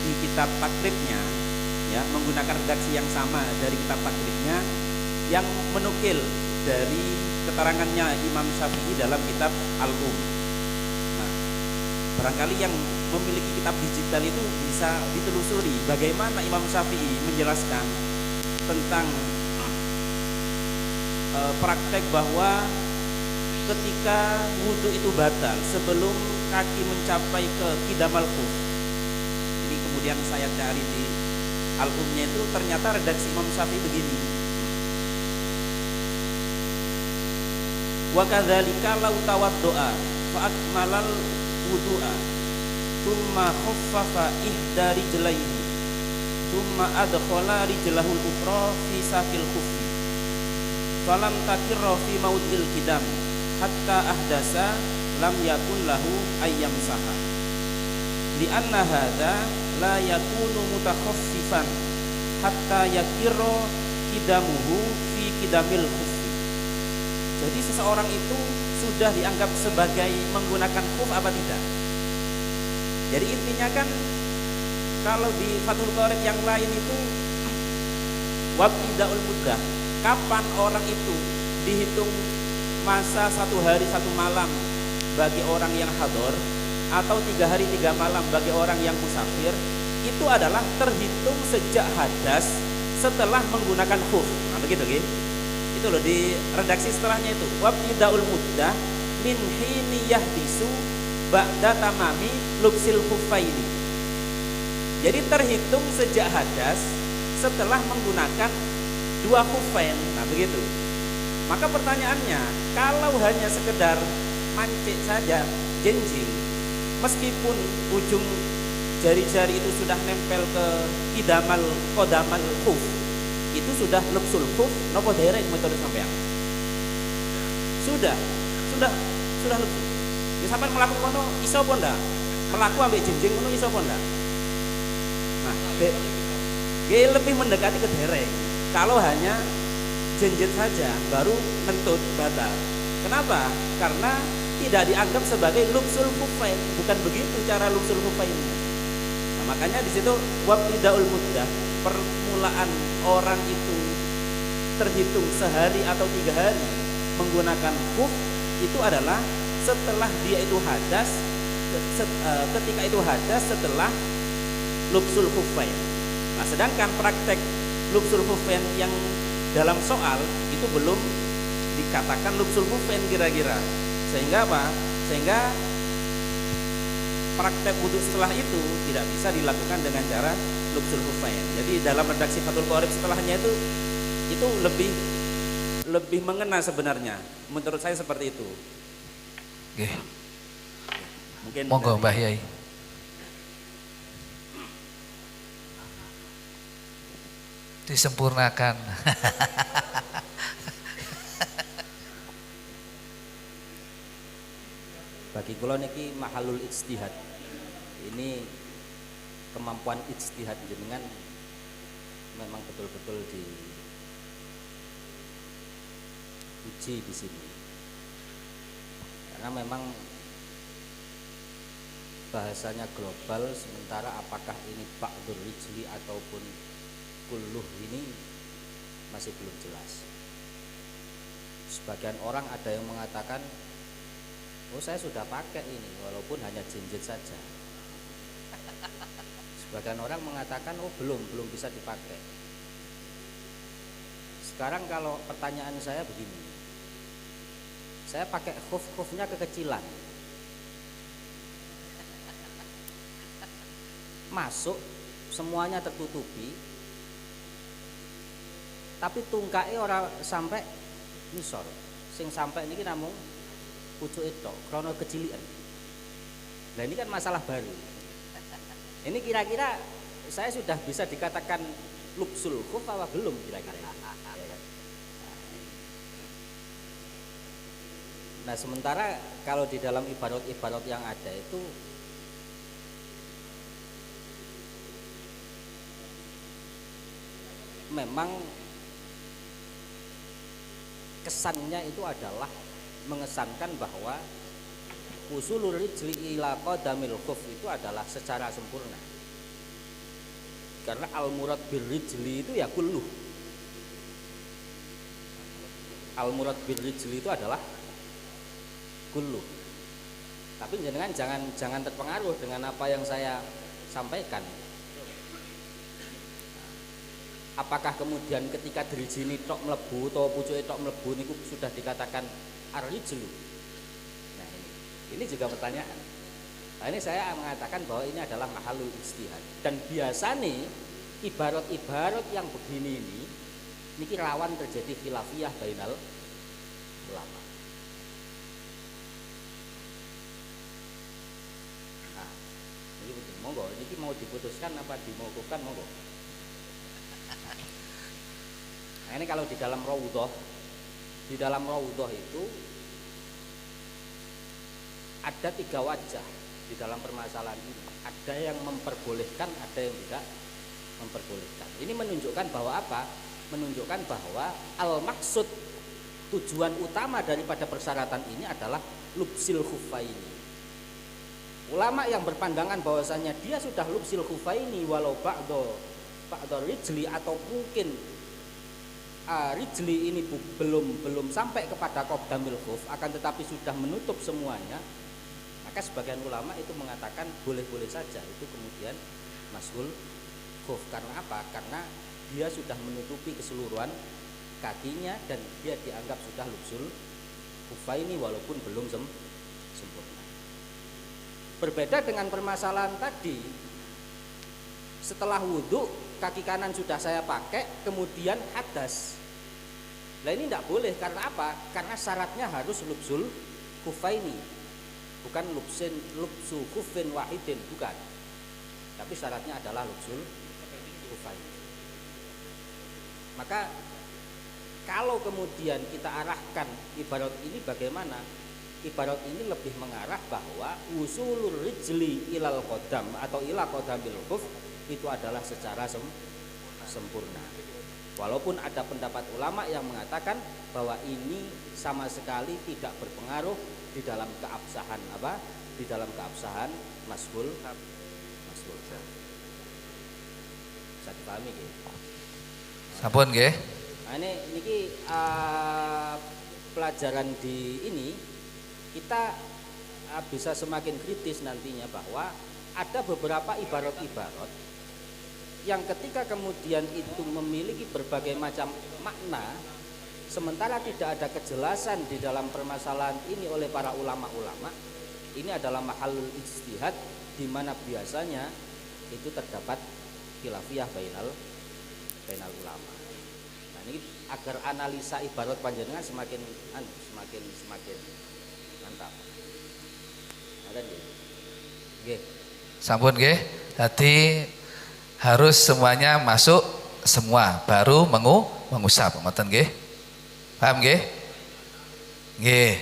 di kitab takribnya, ya, menggunakan redaksi yang sama dari kitab takribnya yang menukil dari keterangannya Imam Syafi'i dalam kitab Al-Um. Nah, barangkali yang memiliki kitab digital itu bisa ditelusuri bagaimana Imam Syafi'i menjelaskan tentang praktek bahwa ketika wudhu itu batal sebelum kaki mencapai ke kidamal khuf. Ini kemudian saya cari di Al-Umnya itu ternyata redaksi Imam Syafi'i begini. Wa kadzalika law tawaddoa fa akmalal wudu'a thumma khaffafa ihda rijlaihi thumma adkhala rijlahul ukhra fi sakil khuffi falam takirra fi maudil kidam hatta ahdasa lam yakun lahu ayyam saha li anna hadza la yakunu mutakhaffifan hatta yakirra kidamuhu fi kidamil khuffi. Jadi seseorang itu sudah dianggap sebagai menggunakan khuf apa tidak? Jadi intinya kan kalau di Fathul Qorib yang lain itu wabtidaul muddah, kapan orang itu dihitung masa 1 hari 1 malam bagi orang yang hador atau 3 hari 3 malam bagi orang yang musafir, itu adalah terhitung sejak hadas setelah menggunakan khuf. Nah begitu gitu. Itu loh di redaksi setelahnya itu wabtidaul muddah min hini yahdisu ba'da tamami lubsil khuffaini. Jadi terhitung sejak hadas setelah menggunakan 2 khuffain. Nah begitu. Maka pertanyaannya, kalau hanya sekedar mancik saja, jenjing, meskipun ujung jari-jari itu sudah nempel ke kodamal khuf, itu sudah lubsul khuf nopo derek metode sampean? Sudah lubsul. Ya sampean melaku kono iso apa ndak? Melaku ambek jenjing kono iso apa ndak? Nah, lebih mendekati ke derek. Kalau hanya jenjit saja baru ngentut batal. Kenapa? Karena tidak dianggap sebagai lubsul khufain. Bukan begitu cara lubsul khufainnya. Nah, makanya di situ wabtidaul muddah, permulaan orang itu terhitung sehari atau 3 hari menggunakan khuf itu adalah setelah dia itu hadas, ketika itu hadas setelah lubsul khufain. Nah, sedangkan praktek lubsul khufain yang dalam soal itu belum dikatakan lubsul khufain kira-kira. Sehingga apa? Sehingga praktek wudu setelah itu tidak bisa dilakukan dengan cara lubsul khufain. Jadi dalam redaksi Fathul Qorib setelahnya itu lebih mengena sebenarnya. Menurut saya seperti itu. Nggih. Mungkin monggo Mbah Yai. Disempurnakan. Bagi kula niki mahalul ijtihad. Ini kemampuan ijtihad jenengan memang betul-betul diuji di sini. Karena memang bahasanya global, sementara apakah ini ba'dur rijli ataupun kulluh ini masih belum jelas. Sebagian orang ada yang mengatakan, oh saya sudah pakai ini walaupun hanya jinjit saja. Sebagian orang mengatakan, oh belum bisa dipakai. Sekarang kalau pertanyaan saya begini, saya pakai khuf-khufnya kekecilan, masuk semuanya tertutupi, tapi tungkai orang sampai nisor, sing sampai ini namung pucuk itu, krono kecilian. Nah ini kan masalah baru. Ini kira-kira saya sudah bisa dikatakan lubsul khuf apa belum kira-kira? Nah sementara kalau di dalam ibarat-ibarat yang ada itu memang kesannya itu adalah mengesankan bahwa usulul rijli ila qadamil khuf itu adalah secara sempurna. Karena al murad bir rijli itu ya kulluh. Al murad bir rijli itu adalah kulluh. Tapi jangan terpengaruh dengan apa yang saya sampaikan. Apakah kemudian ketika dirijini tok mlebu atau pucuke tok mlebu niku sudah dikatakan ar-rijlu? Nah ini juga pertanyaan. Nah ini saya mengatakan bahwa ini adalah mahalul ijtihad. Dan biasanya ibarat-ibarat yang begini ini niki rawan terjadi khilafiyah bainal ulama. Nah, ini monggo niki mau diputuskan apa dimauqufkan monggo. Nah, ini kalau di dalam raudhah itu ada 3 wajah di dalam permasalahan ini. Ada yang memperbolehkan, ada yang tidak memperbolehkan. Ini menunjukkan bahwa apa? Menunjukkan bahwa al-maksud, tujuan utama daripada persyaratan ini adalah lubsil khuffaini. Ulama yang berpandangan bahwasanya dia sudah lubsil khuffaini walau ba'da rijli atau mungkin rijli ini belum sampai kepada qadamil khuf, akan tetapi sudah menutup semuanya, maka sebagian ulama itu mengatakan boleh-boleh saja itu kemudian mashul khuf. Karena apa? Karena dia sudah menutupi keseluruhan kakinya dan dia dianggap sudah lubsul khufaini walaupun belum sempurna. Berbeda dengan permasalahan tadi, setelah wudhu kaki kanan sudah saya pakai, kemudian hadas. Nah ini tidak boleh, karena apa? Karena syaratnya harus lubsul khufaini, bukan lubsu khufin wahidin, bukan. Tapi syaratnya adalah lubsul khufaini. Maka kalau kemudian kita arahkan ibarat ini bagaimana? Ibarat ini lebih mengarah bahwa usulul rijli ilal qadam atau ila qadamil khuf itu adalah secara sempurna. Walaupun ada pendapat ulama yang mengatakan bahwa ini sama sekali tidak berpengaruh di dalam keabsahan apa? Di dalam keabsahan mashul. Bisa dipahami nggih? Sampun nggih. Nah niki pelajaran di ini kita bisa semakin kritis nantinya bahwa ada beberapa ibarat-ibarat yang ketika kemudian itu memiliki berbagai macam makna, sementara tidak ada kejelasan di dalam permasalahan ini oleh para ulama-ulama, ini adalah mahalul ijtihad di mana biasanya itu terdapat khilafiyah bainal ulama. Nah ini agar analisa ibarat panjenengan semakin mantap. Ngaten nggih. Nggih. Sampun nggih. Dadi harus semuanya masuk semua baru mengusap, ngoten nggih. Paham nggih? Nggih.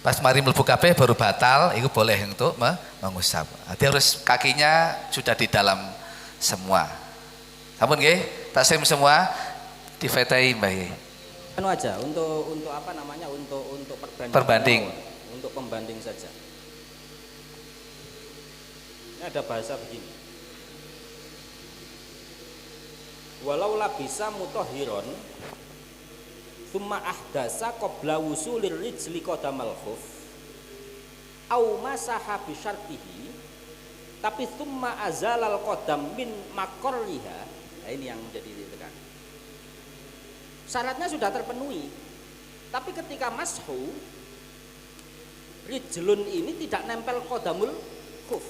Pas mari mlebu kabeh baru batal, itu boleh untuk mengusap. Jadi harus kakinya sudah di dalam semua. Sampun nggih? Taksim semua difetai Mbah. Anu aja untuk apa namanya? Untuk perbanding. Untuk pembanding saja. Ini ada bahasa begini. Walau labisa mutahhiron thumma ahdasa qabla wusulir rijli qadamal khuf au masaha bi syartihi tapi thumma azalal qadam min maqarriha. Nah, ini yang menjadi ditekan. Syaratnya sudah terpenuhi. Tapi ketika mashu rijlun ini tidak nempel qadamul khuf.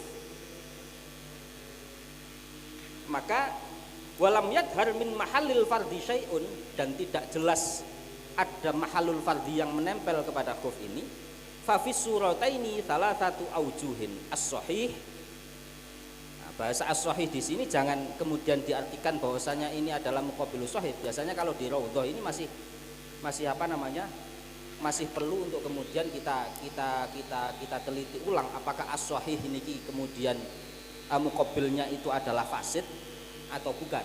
Maka walam yadhar min mahallil fardhi syai'un, dan tidak jelas ada mahalul fardhi yang menempel kepada khuf ini. Fa fis surataini thalathatu aujuhin as-sahih. Nah, bahasa as-sahih di sini jangan kemudian diartikan bahwasanya ini adalah muqabilus sahih. Biasanya kalau di raudhah ini masih apa namanya? Masih perlu untuk kemudian kita teliti ulang apakah as-sahih ini kemudian muqabilnya itu adalah fasid atau bukan.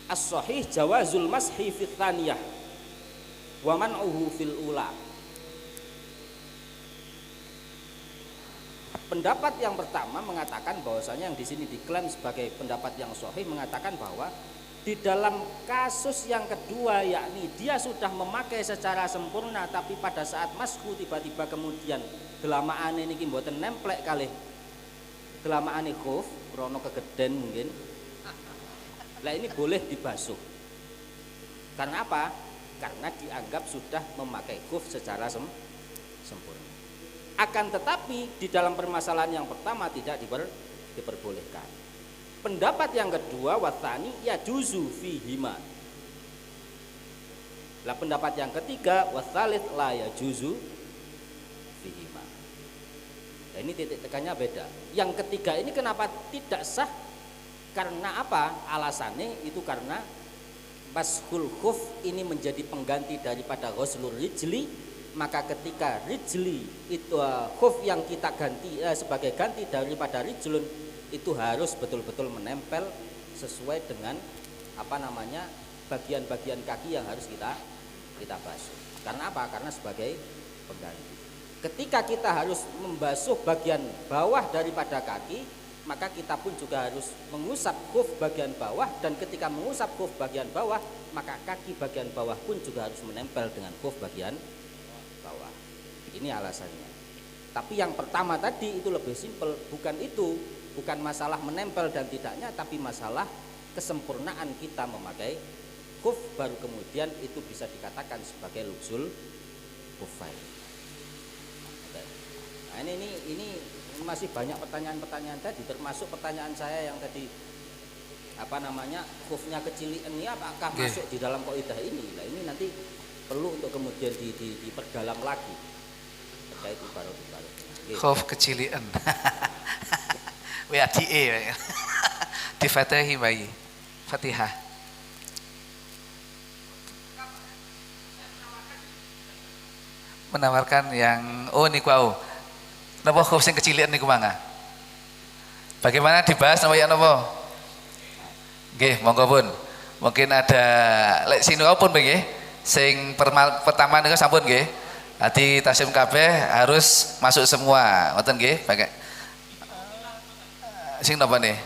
As-sahih jawazul mashi fit tsaniyah wa man'uhu fil ula. Pendapat yang pertama mengatakan bahwasanya yang di sini diklaim sebagai pendapat yang sahih mengatakan bahwa di dalam kasus yang kedua, yakni dia sudah memakai secara sempurna tapi pada saat masku tiba-tiba kemudian delamaan ini mboten nemplek kalih delamaan khuf krono kegeden mungkin. Lah ini boleh dibasuh. Karena apa? Karena dianggap sudah memakai khuf secara sempurna. Akan tetapi di dalam permasalahan yang pertama tidak diperbolehkan. Pendapat yang kedua watsani ya juzu fihima. Lah pendapat yang ketiga watsalit la ya juzu fihima. Nah, ini titik tekannya beda. Yang ketiga ini kenapa tidak sah? Karena apa? Alasannya itu karena mashul khuf ini menjadi pengganti daripada ghuslur rijli, maka ketika rijli itu khuf yang kita ganti sebagai ganti daripada rijlun itu harus betul-betul menempel sesuai dengan apa namanya bagian-bagian kaki yang harus kita basuh. Karena apa? Karena sebagai pengganti. Ketika kita harus membasuh bagian bawah daripada kaki, maka kita pun juga harus mengusap khuf bagian bawah, dan ketika mengusap khuf bagian bawah maka kaki bagian bawah pun juga harus menempel dengan khuf bagian bawah. Ini alasannya. Tapi yang pertama tadi itu lebih simpel, bukan masalah menempel dan tidaknya, tapi masalah kesempurnaan kita memakai khuf, baru kemudian itu bisa dikatakan sebagai lubsul khufain. Nah, ini masih banyak pertanyaan-pertanyaan tadi, termasuk pertanyaan saya yang tadi apa namanya khufnya kecil ini apakah masuk di dalam kaidah ini. Nah, ini nanti perlu untuk kemudian diperdalam lagi terkait ibarat-ibarat. Khuf kecilian. WADE di Fatihi bayi. Fatihah. Menawarkan yang niku napa khuf sing kecilian niku mangga. Bagaimana dibahas napa ya napa? Nggih, monggo pun. Mungkin ada lek sinau pun nggih. Sing pertama niku sampun nggih. Hati tasim kabeh harus masuk semua. Ngoten nggih, pakai sing napa nih?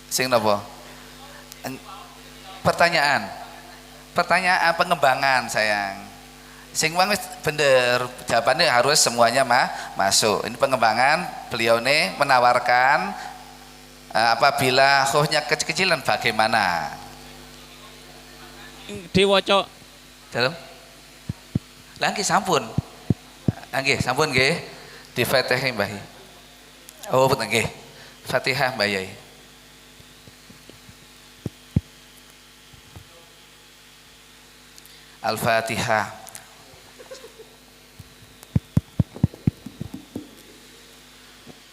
Sing napa? Pertanyaan pengembangan sayang. Sing wis bener, jawabannya harus semuanya masuk. Ini pengembangan, beliau nih menawarkan apabila khufnya kecil-kecilan bagaimana? Diwaca dalam lah nggih sampun. Nggih sampun nggih di Fatihah Mbah. Oh betul nggih. Fatihah Mbah Yai. Al-Fatihah.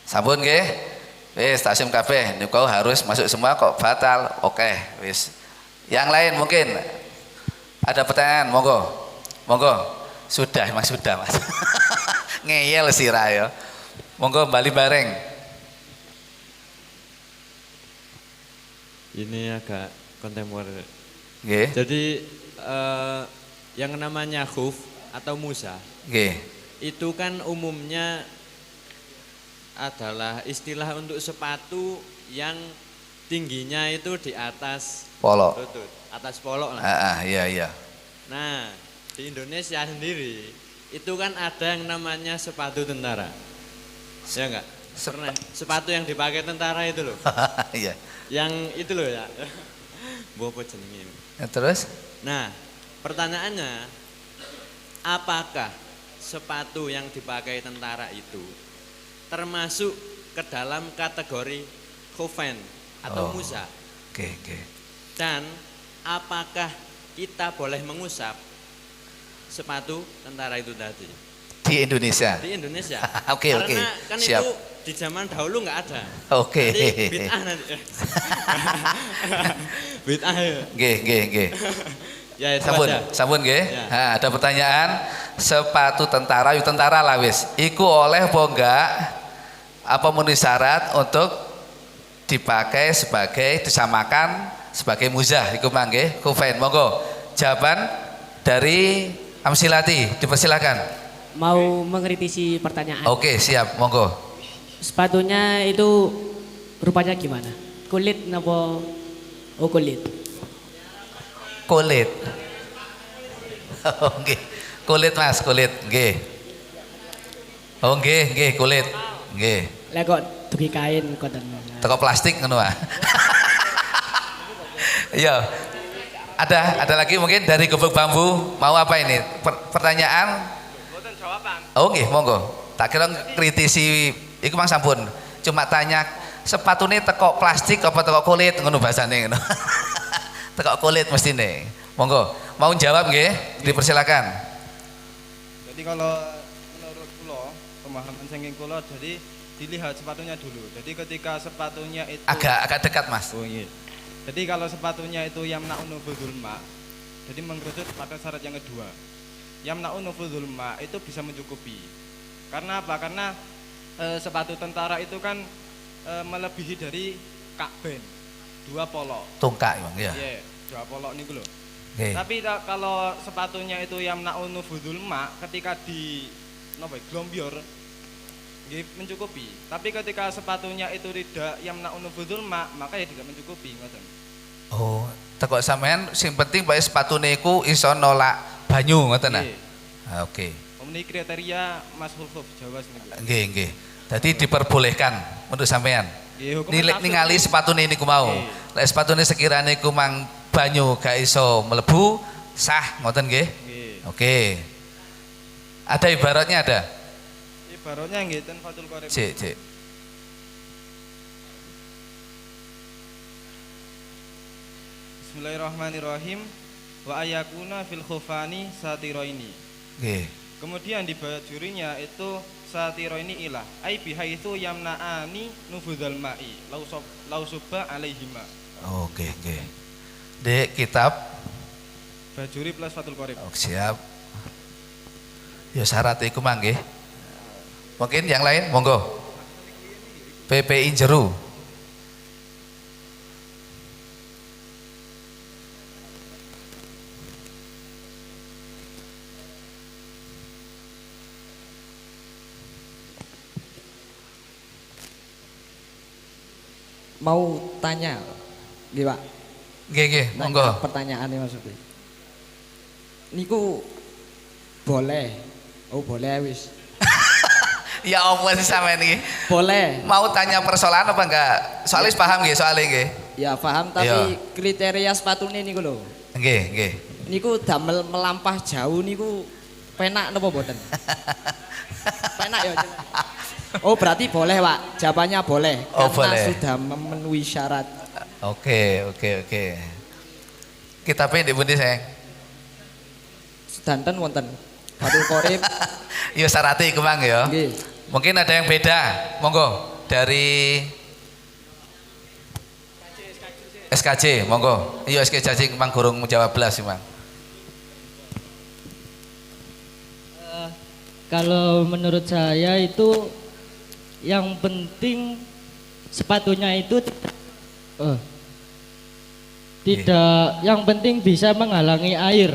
Sampun nggih? Wis tasim kabeh niku harus masuk semua kok batal. Oke, wis. Yang lain mungkin ada pertanyaan, monggo. Monggo. Sudah, Mas, sudah, Mas. Ngeyel sira ya. Monggo bali bareng. Ini agak kontemporer. Nggih. Jadi yang namanya khuf atau musa. Nggih. Itu kan umumnya adalah istilah untuk sepatu yang tingginya itu di atas polok. Lutut, atas polok lah. Iya, iya. Nah, di Indonesia sendiri itu kan ada yang namanya sepatu tentara. Ya enggak? Pernah sepatu yang dipakai tentara itu loh. Iya. Yang itu loh ya. Bopo jenenge. Terus? Nah, pertanyaannya, apakah sepatu yang dipakai tentara itu termasuk ke dalam kategori khufain atau musa? Oke, oke. Dan apakah kita boleh mengusap sepatu tentara itu tadi? Di Indonesia? Di Indonesia. Oke, oke. Karena kan siap. itu di zaman dahulu nggak ada. Oke. Nanti bid'ah nanti. Bid'ah ya. Nggih. Ya, sampun nggih. Ya. Nah, ada pertanyaan, sepatu tentara, yuk tentara lah wis. Iku oleh apa enggak? Apa memenuhi syarat untuk dipakai sebagai disamakan sebagai muzah? Iku mangke, kufain. Monggo. Jawaban dari Amsilati, dipersilakan. Mau mengkritisi pertanyaan. Oke, siap. Monggo. Sepatunya itu rupanya gimana? Kulit napa? Oh, kulit. Kulit. Oh, nggih. Kulit, Mas, kulit. Nggih. Oh, nggih, kulit. Nggih. Lah kok dugi kain koten. Teko plastik ngono ah. Iya. Ada lagi mungkin dari Gubuk Bambu, mau apa ini? Pertanyaan? Mboten jawaban. Oh, nggih, monggo. Tak kira kritisi iku Mang sampun. Cuma tanya sepatune teko plastik apa teko kulit ngono bahasane ngono. Teko kulit mestine. Monggo. Mau jawab nggih? Dipersilakan. Jadi kalau menurut kula, pemahaman saking kula, jadi dilihat sepatunya dulu. Jadi ketika sepatunya itu agak dekat, Mas. Oh iya. Jadi kalau sepatunya itu yamna'un nufudul ma, jadi mengerucut pada syarat yang kedua. Yamna'un nufudul ma itu bisa mencukupi. Karena apa? Karena sepatu tentara itu kan melebihi dari kakben, 2 polok. Tungkak, Bang, ya. Iya, 2 polok niku lho. Okay. Tapi kalau sepatunya itu yamna'un nufudul ma, ketika di glombior mencukupi. Tapi ketika sepatunya itu tidak yamna'un nufudul ma, maka ya tidak mencukupi, ngoten. Oh, teko sampean sing penting bae sepatune iku iso nolak banyu ngoten nah. Oke. Memenuhi kriteria Mashul Khuf Jawa niku. Nggih. Jadi diperbolehkan untuk sampean. Ningali sepatune niku mau. Lek sepatune sekirane iku mang banyu gak iso mlebu, sah ngoten nggih? Oke. Ada ibaratnya ada? Ibaratnya nggih ten Fathul Qorib. Cek. Bismillahirrahmanirrahim. Wa ayakuna fil khufani satiroini. Nggih. Kemudian di bajurinya itu satiroini ilah. Ai bihaitsu yamna'ani nufudal ma'i. Lau subba alaihima. Oke. Di kitab Bajuri plus Fathul Qorib. Oh, siap. Ya syarat iku mangke. Mungkin yang lain monggo. PPI Jeru. Mau tanya, nggih Pak? Nggih, monggo. Pertanyaannya maksudnya. Niku boleh. Oh, boleh wis. Ya apa sih sampean iki? Boleh. Mau tanya persoalan apa enggak? Soalnya paham nggih soalnya nggih. Ya paham, tapi kriteria sepatune niku lho. Nggih. Niku damel melampah jauh niku penak napa mboten? Penak ya. Oh, berarti boleh, Pak. Jawabannya boleh. Oh, karena boleh. sudah memenuhi syarat. Oke. Kitabnya di pundi, Sayang? sedanten wonten Fathul Qorib. Ya syaratnya iku mang ya. Mungkin ada yang beda. Monggo dari SKJ, monggo. Iya SKJ mang gurung jawab belas sih, Mang. Kalau menurut saya itu yang penting sepatunya itu tidak, yang penting bisa menghalangi air.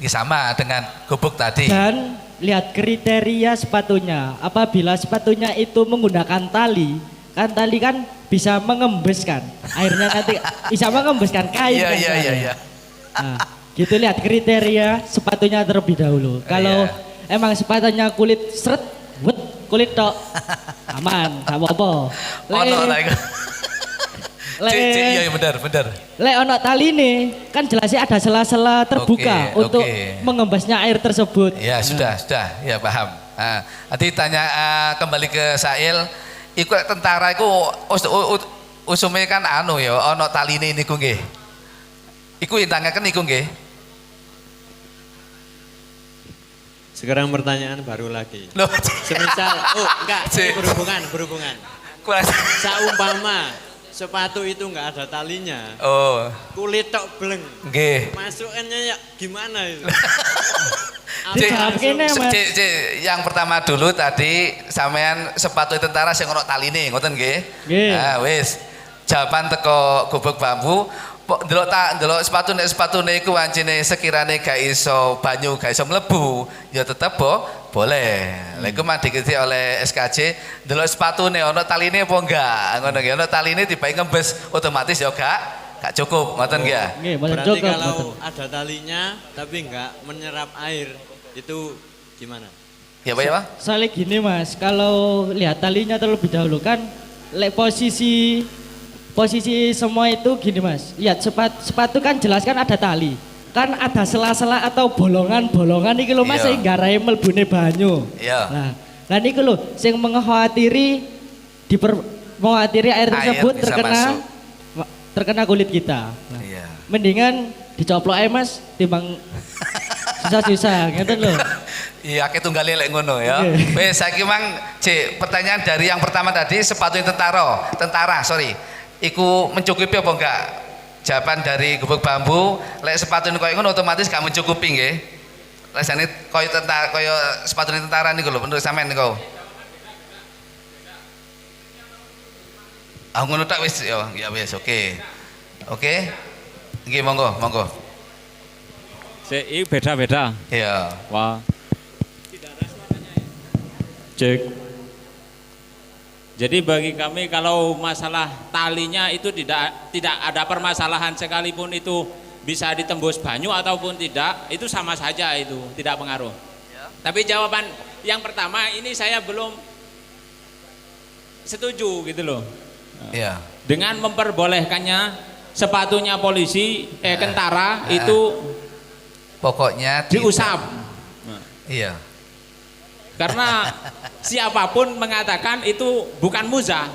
Sama dengan gubuk tadi. Dan lihat kriteria sepatunya. Apabila sepatunya itu menggunakan tali, kan tali kan bisa mengembeskan airnya, nanti bisa mengembeskan kain. Iya. Nah, gitu lihat kriteria sepatunya terlebih dahulu. Kalau emang sepatunya kulit seret, kulit tok, aman, gak apa-apa. Iya benar. Lek ono tali nih, kan jelasnya ada sela-sela terbuka untuk mengembasnya air tersebut. Ya sudah, ya paham. Nah, nanti tanya kembali ke Sail, iku tentara iku usume kan anu ya, ono taline niku nggih. Iku intangaken niku nggih. Sekarang pertanyaan baru lagi. Loh. Semisal, enggak, berhubungan. Saumpama sepatu itu enggak ada talinya. Kulit tok bleng. Nggih. Masukannya ya gimana itu? Yang pertama dulu tadi sampean sepatu tentara sing ono taline, ngoten nggih? Nggih. Nah, wis. Jawaban teko gubuk bambu. Delok sepatune iku wancine sekirane gak iso banyu, gak iso mlebu, ya tetep boleh. Lha iku mah dikiti oleh SKJ, delok sepatune ana taline apa enggak. Ngono nggih, ana taline dibae ngembes otomatis ya gak cukup, ngoten nggih ya. Nggih, mboten berarti cukup. Kalau ada talinya tapi enggak menyerap air, itu gimana? Ya Pak ya, Pak? Soalnya gini Mas, kalau lihat talinya terlebih dahulu kan posisi semua itu gini Mas. Lihat sepatu kan jelas kan ada tali. Kan ada sela-sela atau bolongan-bolongan iki lho Mas sing garahe mlebune banyu. Iya. Nah niku lho sing mengkhawatirkan air tersebut terkena kulit kita. Nah, mendingan dicoplok ae Mas timbang susah-susah ngeten lho. Iya, akeh tunggale lek ngono ya. Wis saiki mang pertanyaan dari yang pertama tadi sepatu tentara, sorry. Iku mencukupi apa enggak? Jawaban dari gubuk bambu, lek sepatu koyo ngono otomatis gak mencukupi nggih. Lek jane koyo sepatu tentara niku lho, menurut sampean niku. Ngono tak wis ya wis oke. Oke. Nggih monggo. Iki beda-beda. Iya. Wah. Cek. Jadi bagi kami kalau masalah talinya itu tidak ada permasalahan sekalipun itu bisa ditembus banyu ataupun tidak, itu sama saja, itu tidak pengaruh. Tapi jawaban yang pertama ini saya belum setuju gitu loh. Iya. Dengan memperbolehkannya sepatunya polisi tentara itu pokoknya diusap. Iya. Karena siapapun mengatakan itu bukan muzah.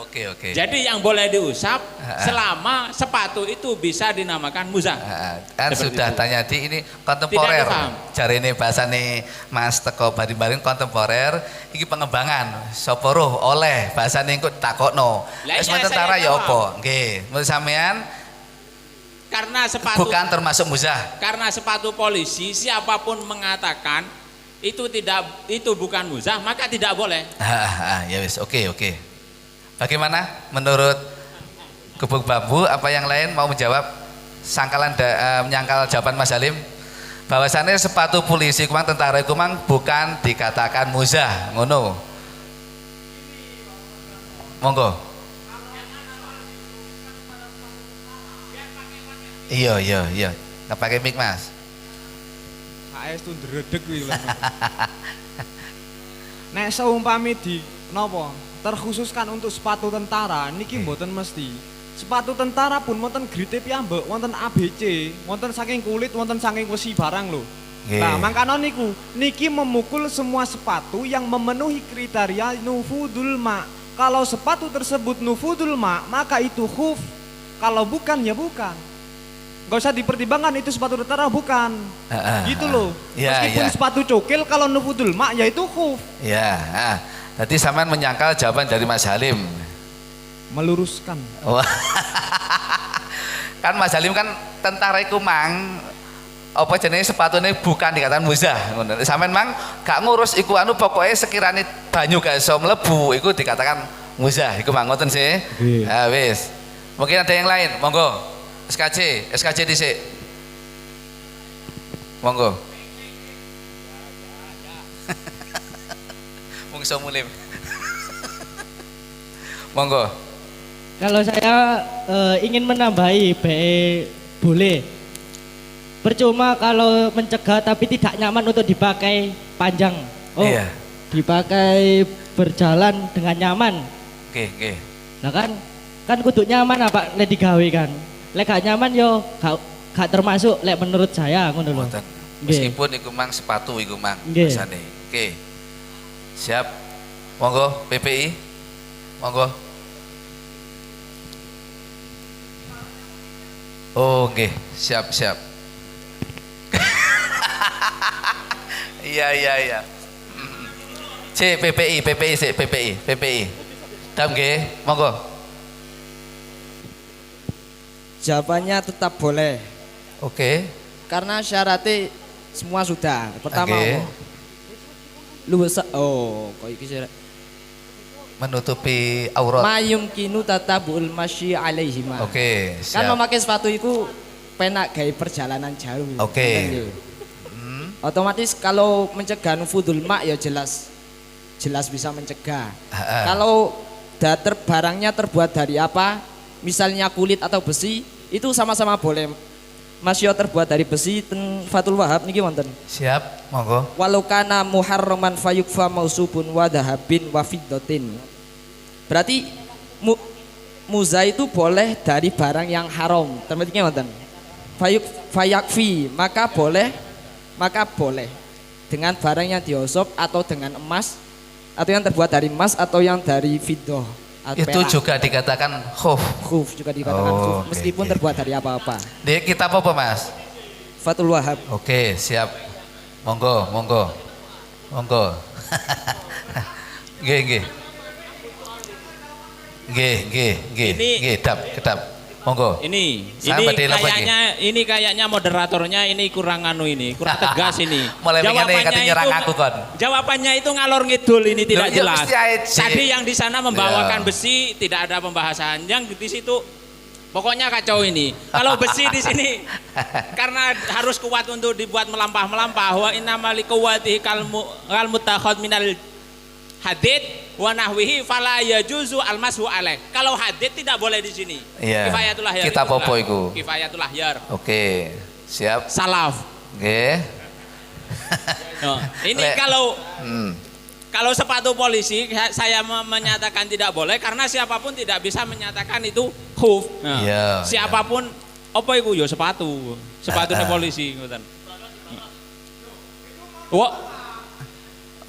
Oke. Jadi yang boleh diusap selama sepatu itu bisa dinamakan muzah. Kan sudah itu. Tanya di ini kontemporer. Cari ini bahasane Mas teko bari-bari kontemporer. Iki pengembangan. Soporoh oleh bahasane engko takokno. Wis tentara ya apa? Nggih. Menurut sampean karena sepatu bukan termasuk muzah. Karena sepatu polisi siapapun mengatakan itu bukan muzah, maka tidak boleh. Ya wis, oke. Bagaimana menurut gubuk bambu? Apa yang lain mau menjawab? Menyangkal jawaban Mas Halim. Bahwasannya sepatu polisi kumang tentara kumang bukan dikatakan muzah, ngono. Monggo. Iya. Nggak pakai mic Mas. AS tuh ndredeg kuwi lho. Nek seumpami terkhususkan untuk sepatu tentara niki mboten mesti. Sepatu tentara pun wonten grade piyambak, wonten ABC, wonten saking kulit, wonten saking besi barang lho. Nah, mangkana niki memukul semua sepatu yang memenuhi kriteria nufudul ma. Kalau sepatu tersebut nufudul ma, maka itu khuf. Kalau bukan ya bukan. Gak usah dipertimbangkan itu sepatu tentara bukan. Gitu loh. Ya, meskipun sepatu cokil kalau nufudul mak ya itu khuf. Ya, tadi sampean menyangkal jawaban dari Mas Halim. Meluruskan. Kan Mas Halim kan tentara iku mang apa jenenge sepatune bukan dikatakan muzah ngono. Sampean mang gak ngurus iku anu pokoknya sekiranya banyu gak iso mlebu iku dikatakan muzah iku mang ngoten sih. Wis. Mungkin ada yang lain, monggo. SKJ dhisik. Monggo. Mung iso mulim. Monggo. Kalau saya ingin menambahi boleh. Percuma kalau mencegah tapi tidak nyaman untuk dipakai panjang. Iya. Dipakai berjalan dengan nyaman. Oke. Nah kan kudu nyaman apa lek digawe kan. Lek gak nyaman yo gak termasuk lek menurut saya ngono lho. Meskipun iku mang sepatu iku mang biasane. Oke. Siap. Monggo PPI. Monggo. Oh, nggih, siap. Iya. PPI. Dam nggih, monggo. Jawabannya tetap boleh. Oke. Karena syaratnya semua sudah. Pertama, kok iki syarat menutupi aurat. Mayum kinu tatabul masyi alaihima. Oke, siap. Kan memakai sepatu itu penak gaya perjalanan jauh. Oke. Otomatis kalau mencegah nufudul mak ya jelas bisa mencegah. Kalau barangnya terbuat dari apa, misalnya kulit atau besi, itu sama-sama boleh. Masya terbuat dari besi, Fathul Wahab niki wonten. Siap, monggo. Walau kana muharraman fayukfa mausubun wa dahabin wa fiddatin. Berarti muza itu boleh dari barang yang haram. Termaksudnya wonten. Fayakfi, maka boleh dengan barang yang diosop atau dengan emas atau yang terbuat dari emas atau yang dari fiddah. Itu juga dikatakan khuf. Khuf juga dikatakan khuf meskipun terbuat dari apa-apa. Di kitab apa Mas? Fathul Wahab. Oke, siap. Monggo. Nggih. Kedap. Monggo. Ini kayaknya moderatornya ini kurang tegas ini. Mulai katanya nyerang aku kon. Jawabannya itu ngalor ngidul ini tidak jelas. Tadi yang di sana membawakan besi tidak ada pembahasan. Yang di situ pokoknya kacau ini. Kalau besi di sini karena harus kuat untuk dibuat melampah. Wa innamal liquwatihi kal mutakhad minal hadid wa nahwihi fala yajuzu almasu alaih. Kalau hadid tidak boleh di sini. Iya. Kifayatul ahyar. Kita apa iku? Kifayatul ahyar. Oke, siap. Salaf. Nggih. Ini kalau sepatu polisi saya menyatakan tidak boleh karena siapapun tidak bisa menyatakan itu khuf. Siapapun apa iku ya sepatunya polisi ngoten.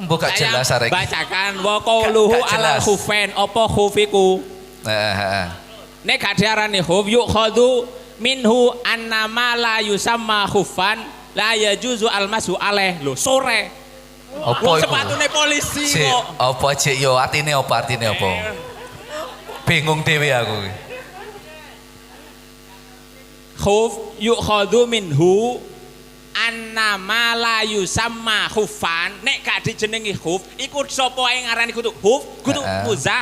Buka jelas arek. Bacakan wa qauluhu ala khufain apa khufiku. Nek gak diarani khuf yukhadhu minhu annama la yusamma khufan la yajuzu almasu alaih. Lho sore. Apa iku? Sepatune polisi kok. Apa cek yo artine apa? Bingung dhewe aku. Khuf yukhadhu minhu annama la yusamma khufan. Nek gak dijenengi khuf iku sapa ae ngarani kudu khuf kudu muzah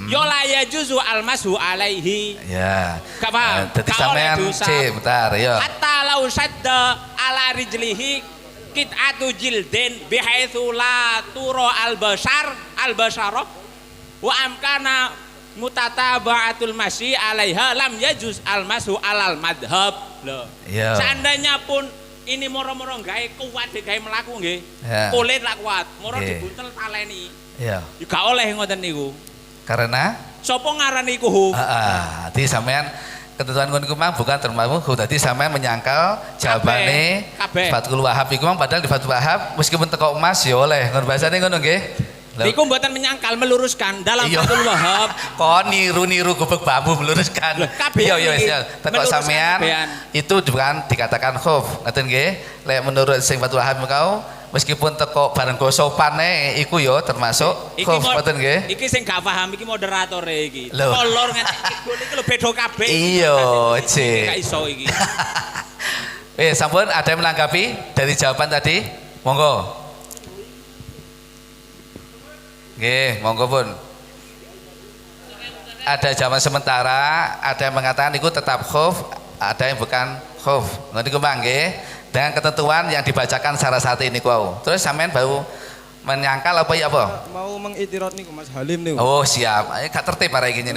yo la yajuzu almasu alaihi. Ya gak paham dadi sampean bentar ya hatta lau sadda ala rijlihi qit'atu jildin bihaitsu la turo albashara wa amkana mutataba'atul masyi alaiha lam yajuz almasu alal madhab. Loh seandainya pun ini moro-moro gawe kuat gawe mlaku nggih. Kulit lak kuat, moro dibuntel taleni. Iya. Gak oleh ngoten niku. Karena sapa ngarani iku khuf? Dadi sampean ketentuan ngono iku mang bukan termasuk khuf. Dadi sampean menyangkal jawabane Fathul Wahab iku mang padahal di Fathul Wahab meskipun teko emas ya oleh. Ngono bahasane ngono nggih. Niku mboten menyangkal meluruskan dalam Fathul Wahhab. Kok niru-niru gubuk bambu meluruskan. Iya ya teko sampean itu bukan dikatakan khauf. Ngoten nggih. Lek menurut sing Fathul Wahhab kau meskipun teko bareng go sopane iku ya termasuk khauf ngoten nggih. Iki sing gak paham iki moderatore iki. Kolor nganti iki lho beda kabeh. Iya, Cik. Gak iso iki. Sampun ada yang menanggapi dari jawaban tadi? Monggo. Nggih, monggo pun. Ada jawaban sementara, ada yang mengatakan itu tetap khauf, ada yang bukan khauf. Ngerti ku nggih? Dengan ketentuan yang dibacakan secara saat ini ku. Terus sampean baru menyangkal apa ya apa? Mau mengitirot niku Mas Halim niku. Oh, siap. Gak tertib arek iki.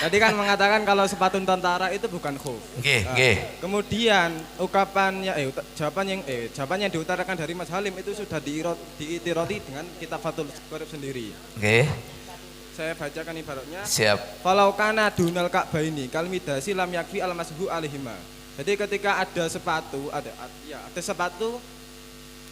Tadi kan mengatakan kalau sepatu tentara itu bukan khauf. Nggih, nggih. Kemudian jawaban yang diutarakan dari Mas Halim itu sudah diitiroti dengan kitab Fathul Qorib sendiri. Nggih. Saya bacakan ibaratnya. Siap. Falau kana dunal ka'baini kalmidasi lam yakfi al mashu alaihima. Jadi ketika ada sepatu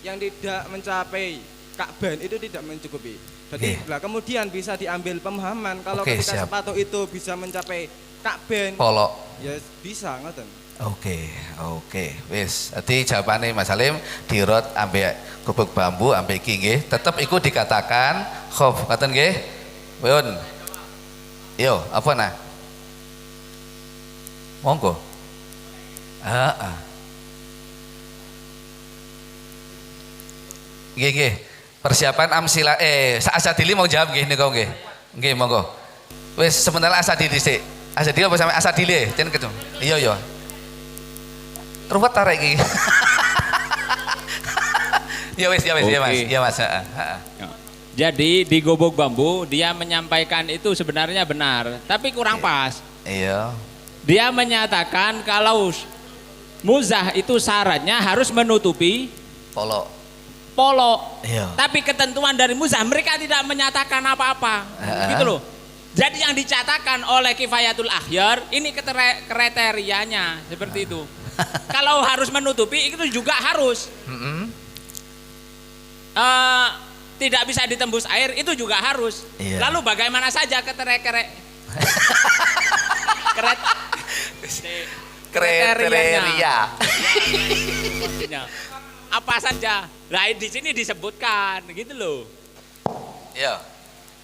yang tidak mencapai Ka'ban itu tidak mencukupi. Jadi kemudian bisa diambil pemahaman kalau ketika sepatu itu bisa mencapai Ka'ban. Polok. Ya bisa ngoten. Oke. Wis, dadi jawabane Mas Salim dirot ambek gubuk bambu ambek iki nggih, tetep iku dikatakan khauf. Ngoten nggih? Pun. Yo, apa nah? Monggo. Nggih. Persiapan amsila Asadili mau jawab nggih niku nggih. Nggih monggo. Wis sementara Asadili sik. Asadili apa sampe Asadili ten ketemu. Iya. Ruwet ta rek iki. Ya wis Mas. Ya Mas, Jadi di gubuk bambu dia menyampaikan itu sebenarnya benar, tapi kurang pas. Iya. Dia menyatakan kalau muzah itu syaratnya harus menutupi polo. Iya. Tapi ketentuan dari muzah mereka tidak menyatakan apa-apa. Gitu loh. Jadi yang dicatatkan oleh Kifayatul Akhyar ini kriterianya seperti itu. Kalau harus menutupi itu juga harus. Tidak bisa ditembus air itu juga harus. Iya. Lalu bagaimana saja kriteria apa saja? Nah di sini disebutkan gitu loh. Iya.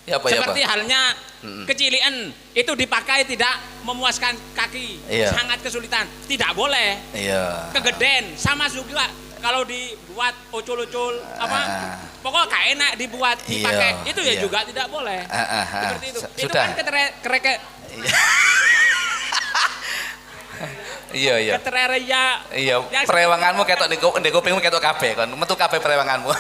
Seperti halnya kecilian itu dipakai tidak memuaskan kaki, sangat kesulitan, tidak boleh. Iya. Kegedean sama juga kalau dibuat ucul-ucul pokoknya gak enak dibuat dipakai itu ya juga tidak boleh. Seperti itu. Itu kan Iya. Kriteria. Iya. Perewanganmu ketok ndek kupingmu ketok kabeh kon. Metu kabeh perewanganmu.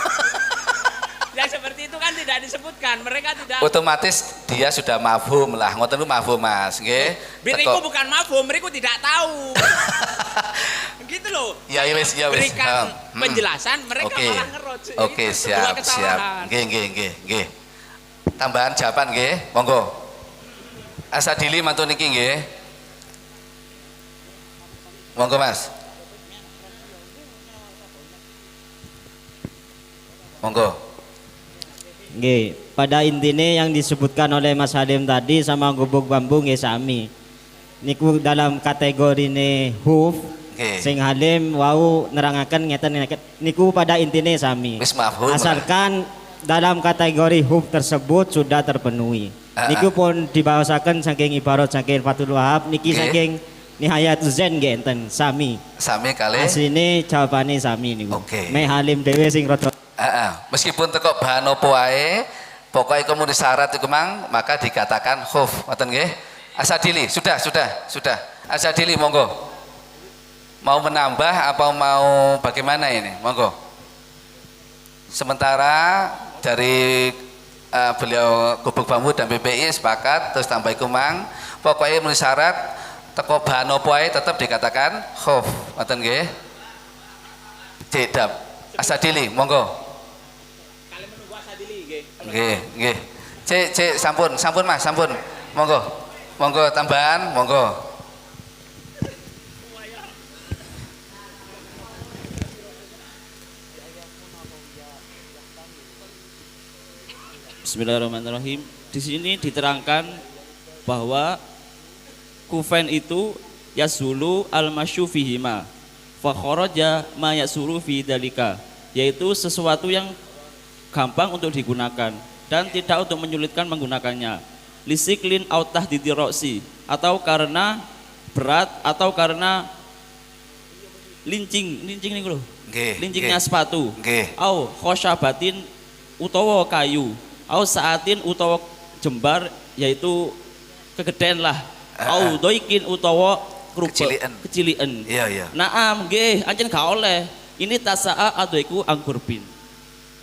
Yang seperti itu kan tidak disebutkan. Mereka tidak. Otomatis dia sudah mafhum lah. Ngoten niku mafhum Mas, nggih. Biriku bukan mafhum, mereka tidak tahu. Gitu loh. Ya wis. Berikan penjelasan, mereka malah ngerot. Oke, siap. Nggih. Tambahan jawaban nggih, monggo. Asadili mantun niki nggih. Monggo Mas. Monggo. Nggih, pada intinya yang disebutkan oleh Mas Halim tadi sama gubuk bambu nggih sami. Niku dalam kategori ne huf. Sing Halim wau nerangaken ngeten niku pada intinya sami. Asalkan dalam kategori huf tersebut sudah terpenuhi. Niku pun dibahasakan saking ibarat saking Fathul Wahhab niki saking Nihayatul Zen nggih enten sami. Sami kali. Asline jawabane sami niku. Me Halim dhewe sing rada meskipun teko bahan apa wae, pokoknya kemudian syarat itu maka dikatakan khuf. Ngoten nggih. Asadili, sudah. Asadili monggo. Mau menambah apa mau bagaimana ini? Monggo. Sementara dari beliau gubuk bambu dan BPI sepakat terus tambah kumang, pokoknya memenuhi syarat teko bahan apa wae tetap dikatakan khuf. Ngoten nggih. Cedap. Asadili, monggo. Nggih. Cek sampun Mas, sampun. Monggo tambahan, monggo. Bismillahirrahmanirrahim. Di sini diterangkan bahwa kufain itu yasulu al-masyu fihima fa kharaja ma yasulu fi dalika, yaitu sesuatu yang gampang untuk digunakan dan tidak untuk menyulitkan menggunakannya. Lisiklin au tahdidi roksi, atau karena berat atau karena lincing nih lho. Lincingnya sepatu. Au khosyabatin utawa kayu. Au saatin utawa jembar, yaitu kegedean lah. Au doikin utawa kecilian. Iya. Naam nggih, ancen gak oleh. Ini tasaa adoiku anggurbin.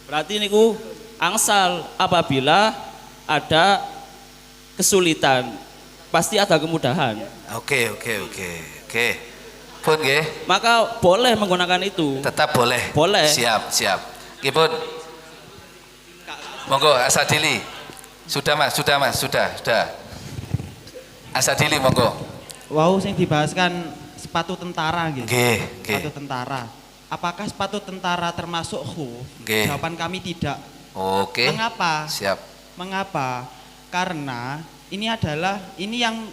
Berarti niku angsal apabila ada kesulitan, pasti ada kemudahan. Oke. Pun nggih. Maka boleh menggunakan itu. Tetap boleh. Boleh. Siap. Nggih pun. Monggo Asadili. Sudah Mas. Asadili monggo. Wow, sing dibahaskan sepatu tentara gitu. Nggih. Sepatu tentara. Apakah sepatu tentara termasuk khuf? Jawaban kami tidak. Oke. Mengapa? Siap. Mengapa? Karena ini yang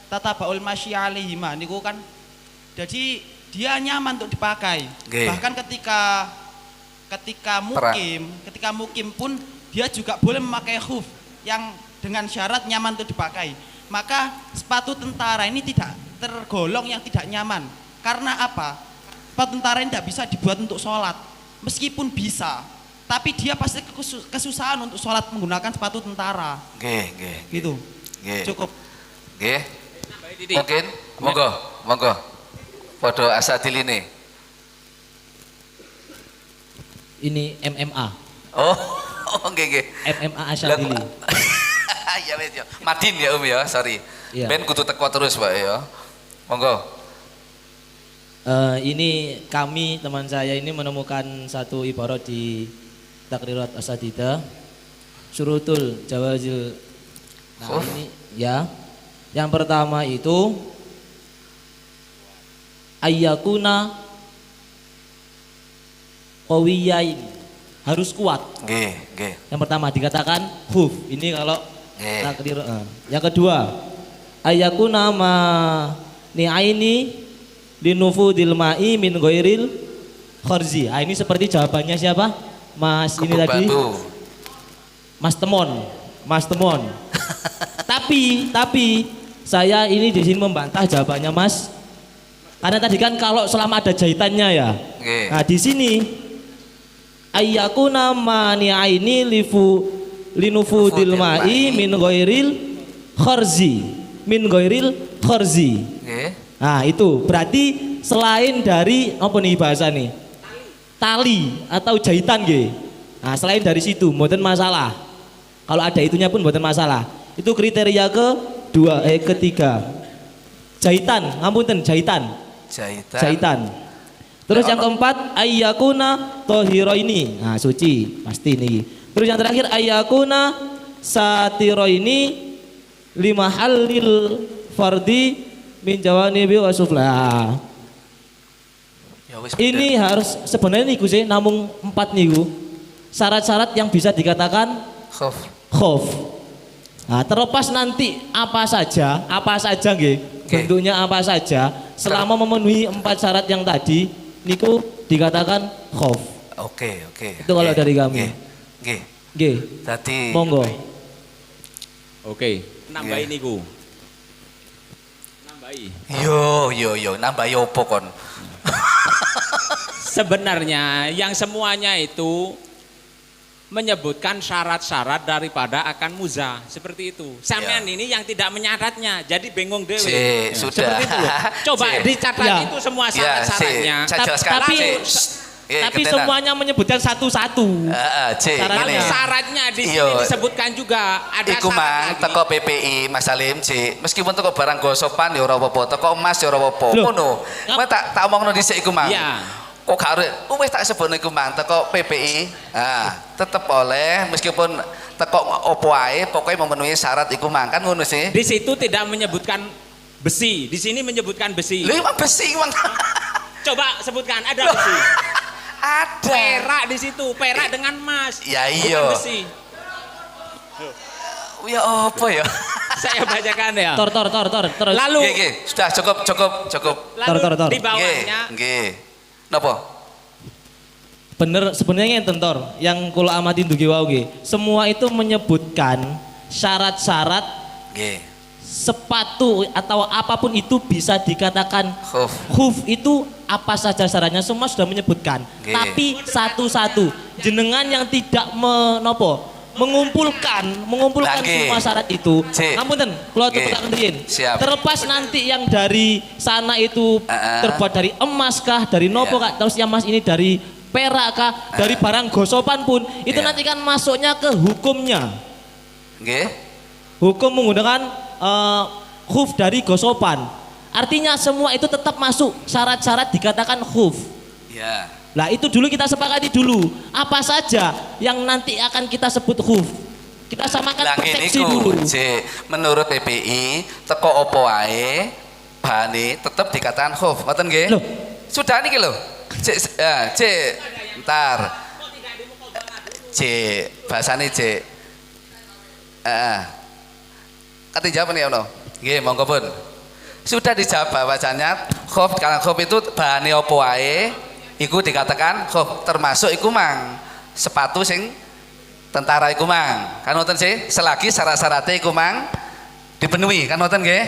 tatabaul masyi alaihima niku kan, jadi dia nyaman untuk dipakai. Bahkan ketika mukim pun dia juga boleh memakai khuf yang dengan syarat nyaman untuk dipakai. Maka sepatu tentara ini tidak tergolong yang tidak nyaman. Karena apa? Sepatu tentara ini tidak bisa dibuat untuk sholat, meskipun bisa, tapi dia pasti kesusahan untuk sholat menggunakan sepatu tentara. Gitu. Cukup. Mungkin, monggo. Podo Asadili nih. Ini MMA. Oh, nggih. MMA Asadili. Ya wis ya. Madin ya ya, sorry. Iya. Ben kudu teko terus Pak ya. Monggo. Ini kami teman saya ini menemukan satu ibarat di Takrirat Asatidah, syurutul jawazil. Nah, ini ya. Yang pertama itu ayyakuna qawiyain, harus kuat. Nggih. Yang pertama dikatakan khuf. Ini kalau takdir. Yang kedua ayyakuna ma ni'aini linufudil ma'i min ghairil kharzi. Ini seperti jawabannya siapa? Mas ini tadi. Mas Temon. Tapi saya ini di sini membantah jawabannya Mas. Karena tadi kan kalau selama ada jahitannya ya. Nah, di sini ayyakuna mani'aini linufudil ma'i min ghairil kharzi. Nah, itu berarti selain dari apa nih bahasa nih? Tali atau jahitan nggih. Nah, selain dari situ mboten masalah. Kalau ada itunya pun mboten masalah. Itu kriteria ketiga. Jahitan, ngapunten jahitan. Terus yang keempat ayyakuna tahiraini. Nah, suci pasti nih. Terus yang terakhir ayyakuna satiraini limahallil fardi min jawanibi wa sufla. Ini harus sebenarnya niku sih namung 4 niku. Syarat-syarat yang bisa dikatakan khuf. Nah, terlepas nanti apa saja nggih, bentuknya apa saja, selama memenuhi 4 syarat yang tadi niku dikatakan khuf. Oke. Itu kalau dari kami. Nggih. Dadi monggo. Oke, nambahi niku. Yo, nambahi opo kon? Sebenarnya yang semuanya itu menyebutkan syarat-syarat daripada akan muzah seperti itu. Sampean ini yang tidak menyaratnya, jadi bingung dewe. Sudah. Seperti itu. Coba dicatat itu semua syarat-syaratnya. Tapi semuanya menyebutkan satu-satu. Syaratnya di sini disebutkan juga ada iku mang teko PPI Mas Salim meskipun teko barang gosopan ya ora apa-apa, teko emas ya ora apa-apa. Ngono. Kowe tak omongno dhisik iku mang. Kok gak wis tak sebutno iku mang teko PPI. Tetep oleh meskipun teko opo ae pokoknya memenuhi syarat iku mang kan ngono sih. Di situ tidak menyebutkan besi, di sini menyebutkan besi. Lha besi mang. Coba sebutkan ada besi. Ada. Perak di situ, perak dengan emas. Ya iya. Bukan besi. Ya apa ya? Saya bacakan ya. Tor. Lalu sudah cukup. Lalu di bawahnya. Nggih. Napa? Bener sebenarnya yang tentor, yang kula amati dugi wau nggih. Semua itu menyebutkan syarat-syarat sepatu atau apapun itu bisa dikatakan khuf itu apa saja syaratnya semua sudah menyebutkan. Tapi satu-satu jenengan yang tidak mengumpulkan semua syarat itu. Ngapunten, kula tepuk riyin. Terlepas nanti yang dari sana itu terbuat dari emas kah, dari nopo kah, terus yang emas ini dari perak kah, dari barang gosopan pun itu nanti kan masuknya ke hukumnya. Hukum menggunakan khuf dari gosopan. Artinya semua itu tetap masuk syarat-syarat dikatakan khuf. Nah itu dulu kita sepakati dulu apa saja yang nanti akan kita sebut khuf. Kita samakan persepsi dulu. Menurut PPI teko opo wae bahane tetap dikatakan khuf. Ngoten nggih? Sudah niki lho. Ntar. Bahasane kata jawab nih ono. Nggih, monggo pun. Sudah dijawab bahwasannya khuf karena khuf itu bahane opo wae iku dikatakan khuf, termasuk iku mang sepatu sing tentara iku mang. Kan ngoten sih, selagi syarat-syaratnya iku mang dipenuhi, kan ngoten nggih?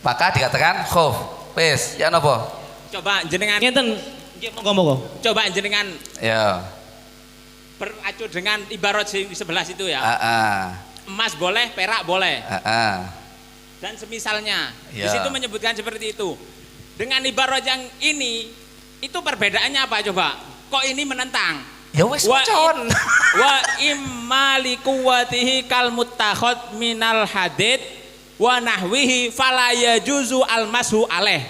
Maka dikatakan khuf. Wis, ya napa? Coba jenengan ngeten nggih monggo. Coba jenengan ya. Beracu dengan ibarat di sebelah situ ya. Emas boleh, perak boleh. Dan semisalnya di situ menyebutkan seperti itu. Dengan ibarat yang ini itu perbedaannya apa coba? Kok ini menentang? Ya wis con. Wa imma liquwatihi kal muttakhad minal hadid wa nahwihi fala yajuzu almasu alaih.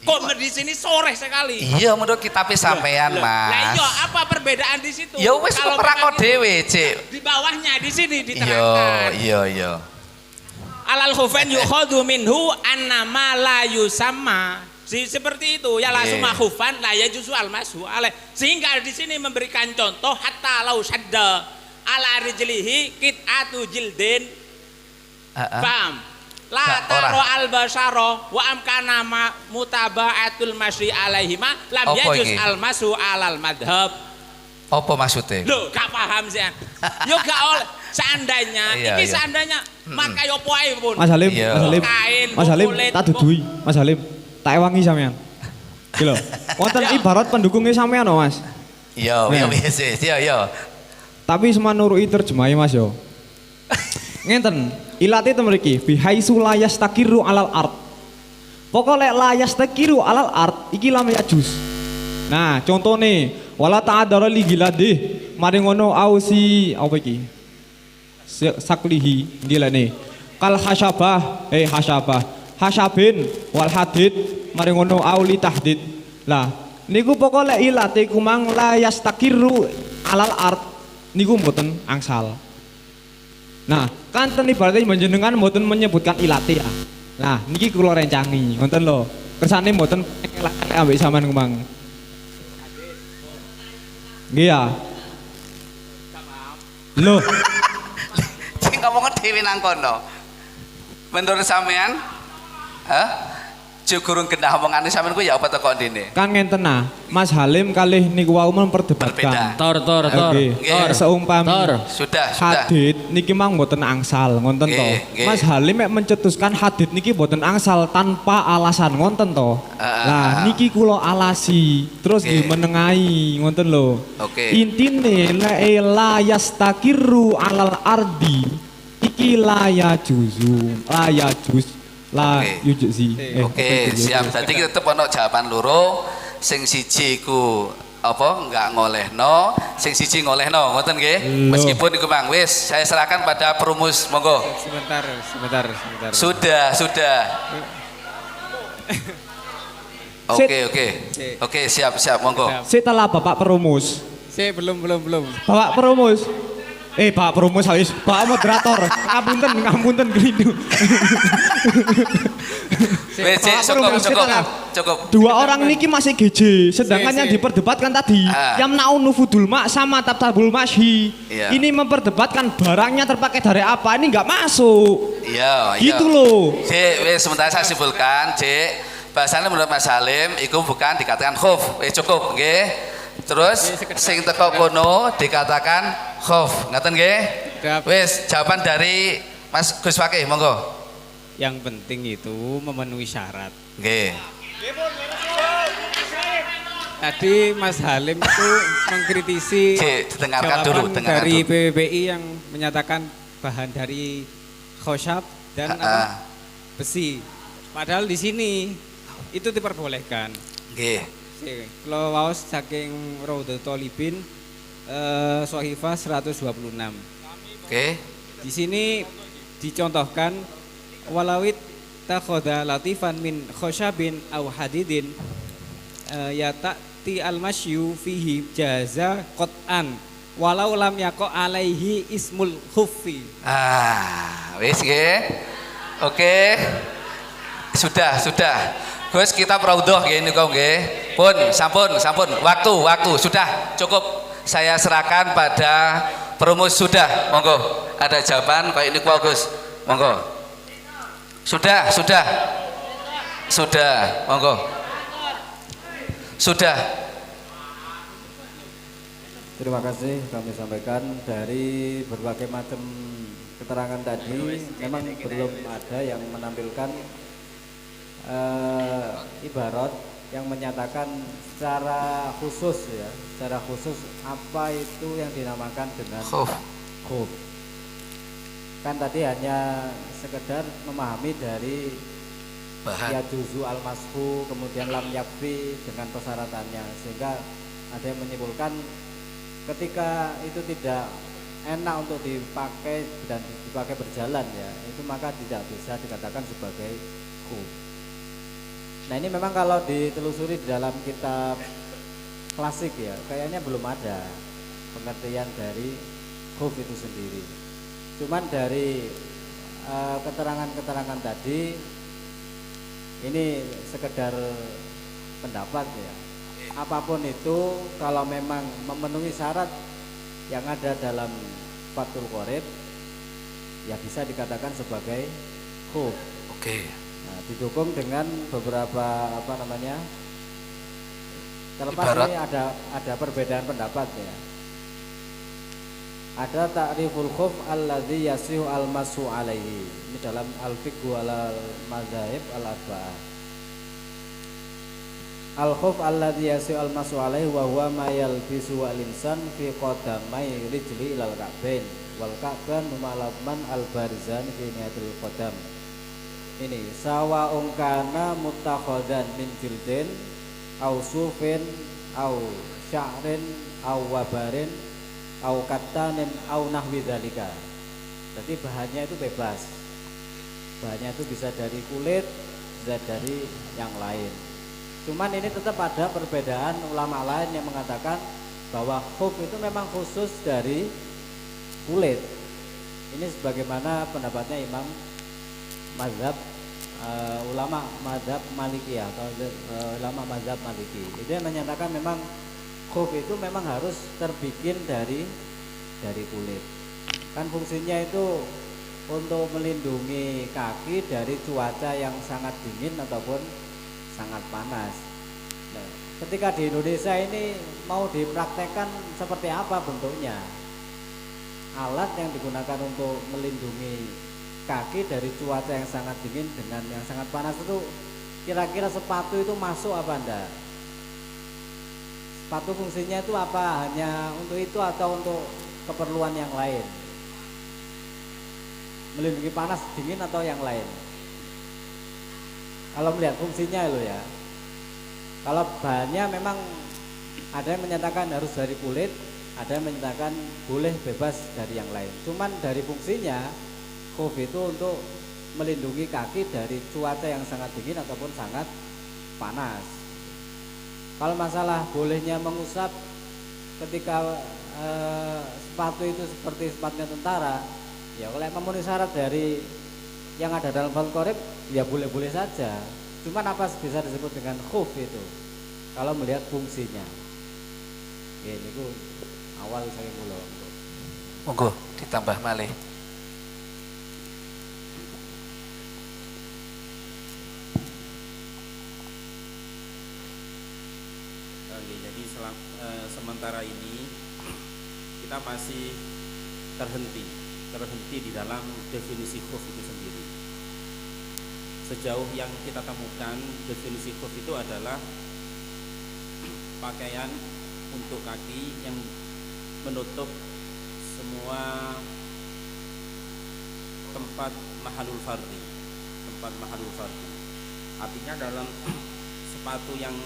Kok di sini sore sekali? Iya, menurut kitab sampean, Mas. Lah iya, apa perbedaan di situ? Ya wis perako dhewe, Cik. Di bawahnya di sini diterangkan. Iya. Alal khufain yukhadhu minhu annama la yusamma. Seperti itu ya langsung khufan la yajuzu almasu alaih. Sehingga di sini memberikan contoh hatta lau shadda ala rijlihi qit'atu jildin. Paham? La taro al-basyara wa amkana mutaba'atul masyi alaihima lam yajuz al-masu alal madhab. Apa maksudnya? Loh, gak paham sih. Yo gak oleh seandainya, ini seandainya maka yo apa ae pun. Mas Halim, Mas Halim, tak dudui, Mas Halim. Tak ewangi sampean. Iki lho. Wonten ibarat pendukungnya sampean lho, Mas. Iya. Tapi semanurui terjemahe Mas yo. Ngenten, ilate te mriki bihaitsu la yastaqiru alal ard. Pokoke lek la yastaqiru alal ard iki lam yajuz. Nah, contone wala ta'adara li giladih. Mari ngono ausi apa iki? Saklihi gilane. Kal hasyabah, hasyabin wal hadid mari ngono auli tahdid. Lah, niku pokoke lek ilate kumang la yastaqiru alal ard niku mboten angsal. Nah, kanten ibaratnya menjenengan mboten menyebutkan ilate ya. Nah, niki kula rencangi, ngoten lho. Kersane mboten elak-elak ambek sampean kumang. Nggih ya. Loh. Sing ngomong dhewe nang kono. Menurut sampean? Jugurung gendah omongane sampean ku ya apa teko ndene? Kan ngenten nah, Mas Halim kalih niku wau memperdebatkan. Tor. Seumpami sudah. Hadid niki mang mboten angsal, ngonten to. Mas Halim mek mencetuskan hadid niki mboten angsal tanpa alasan, ngonten to. Lah niki kula alasi, terus nggih menengahi, ngonten lho. Intine la yastaqiru alal ardi iki la yajuz. Lah yujuk sih. Oke, siap. Tadi kita tetep ono jawaban loro. Sing siji iku apa enggak ngolehno, sing siji ngolehno, ngoten nggih. Meskipun iku Bang, wis saya serahkan pada perumus, monggo. Sebentar. Sudah. Oke, siap, monggo. Setelah Bapak perumus. Belum. Bapak perumus. Pak promo sawis, Pak moderator. Ngapunten gelindu. Wes, cukup. Dua orang niki masih GJ, sedangkan yang diperdebatkan tadi Yamna'un nufudul ma sama tabtabul mashi. Ini memperdebatkan barangnya terpakai dari apa, ini nggak masuk. Iya. Gitu loh. Wes sementara saya simpulkan, bahasanya menurut Mas Salim itu bukan dikatakan khuf. Cukup, nggih. Terus sing teko kono dikatakan khuf. Ngaten nggih? Wes, jawaban dari Mas Gus Fakih, monggo. Yang penting itu memenuhi syarat. Nggih. Tadi Mas Halim itu mengkritisi jawaban dari PPBI yang menyatakan bahan dari khosyab dan besi. Padahal di sini itu diperbolehkan. Nggih. Kalau waos saking Raudhatul Thalibin Sohifah 126. Oke. Di sini dicontohkan walawit takhoda latifan min khosyabin aw hadidin ya ta'ti al-masyu fihi jaza qat'an walau lam yaqo alaihi ismul khuffi. Wis nggih. Oke. Sudah. Gus kita praudhoh nggih niku nggih. Pun sampun. Waktu sudah cukup. Saya serahkan pada perumus sudah. Monggo. Ada jawaban kayak niku Gus. Monggo. Sudah. Monggo. Sudah. Terima kasih kami sampaikan dari berbagai macam keterangan tadi memang belum ada yang menampilkan ibarat yang menyatakan secara khusus apa itu yang dinamakan dengan khuf. Kan tadi hanya sekedar memahami dari ya juzu al-masfu kemudian lam yakfi dengan persyaratannya, sehingga ada yang menyimpulkan ketika itu tidak enak untuk dipakai dan dipakai berjalan ya, itu maka tidak bisa dikatakan sebagai khuf. Nah ini memang kalau ditelusuri di dalam kitab klasik ya, kayaknya belum ada pengertian dari khuf itu sendiri. Cuman dari keterangan-keterangan tadi ini sekedar pendapat ya. Apapun itu kalau memang memenuhi syarat yang ada dalam Fathul Qorib ya bisa dikatakan sebagai khuf. Oke. Nah, didukung dengan beberapa terlepas ini ada perbedaan pendapat ya. Ada ta'riful khuf alladzi yasihu al-masu alaihi. Ini dalam al-fiqh wal mazahib al-arba'ah. Al-khuf alladzi yasihu al-masu alaihi wa huwa ma yalbisu al-insan fi qadamai rijli ilal ka'bain wal ka'ban malaman al-barizan fi nihatil qadam. Ini sawa ungkana mutakhodan min jildin au sufin au sya'rin au wabarin au katanin au nahwi dzalika. Jadi bahannya itu bebas. Bahannya itu bisa dari kulit, bisa dari yang lain. Cuman ini tetap ada perbedaan ulama lain yang mengatakan bahwa khuf itu memang khusus dari kulit. Ini sebagaimana pendapatnya Imam mazhab ulama mazhab Maliki atau ulama mazhab Maliki. Dia menyatakan memang khuf itu memang harus terbikin dari kulit. Kan fungsinya itu untuk melindungi kaki dari cuaca yang sangat dingin ataupun sangat panas. Nah, ketika di Indonesia ini mau dipraktekkan seperti apa bentuknya? Alat yang digunakan untuk melindungi kaki dari cuaca yang sangat dingin dengan yang sangat panas itu kira-kira sepatu itu masuk apa enggak? Sepatu fungsinya itu apa? Hanya untuk itu atau untuk keperluan yang lain? Melindungi panas, dingin atau yang lain? Kalau melihat fungsinya lo ya. Kalau bahannya memang ada yang menyatakan harus dari kulit, ada yang menyatakan boleh bebas dari yang lain. Cuman dari fungsinya khuf itu untuk melindungi kaki dari cuaca yang sangat dingin ataupun sangat panas. Kalau masalah bolehnya mengusap ketika sepatu itu seperti sepatunya tentara, ya kalau memenuhi syarat dari yang ada dalam Fathul Qorib, ya boleh-boleh saja. Cuman apa bisa disebut dengan khuf itu? Kalau melihat fungsinya. Ya ini ku awal saya kula. Monggo ditambah malih. Jadi sementara ini kita masih terhenti di dalam definisi khuf itu sendiri. Sejauh yang kita temukan, definisi khuf itu adalah pakaian untuk kaki yang menutup semua tempat mahalul fardhi. Artinya dalam sepatu yang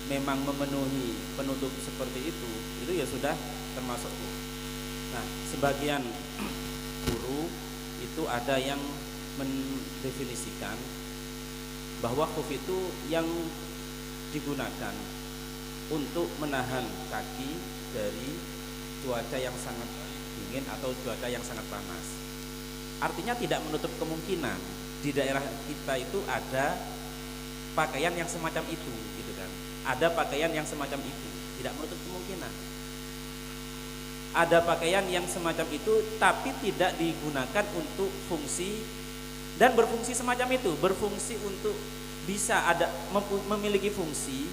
memang memenuhi penutup seperti itu ya sudah termasuk khuf. Nah, sebagian guru itu ada yang mendefinisikan bahwa khuf itu yang digunakan untuk menahan kaki dari cuaca yang sangat dingin atau cuaca yang sangat panas. Artinya tidak menutup kemungkinan di daerah kita itu ada pakaian yang semacam itu, gitu kan. Ada pakaian yang semacam itu, tidak menutup kemungkinan. Ada pakaian yang semacam itu tapi tidak digunakan untuk fungsi dan berfungsi semacam itu, berfungsi untuk bisa ada memiliki fungsi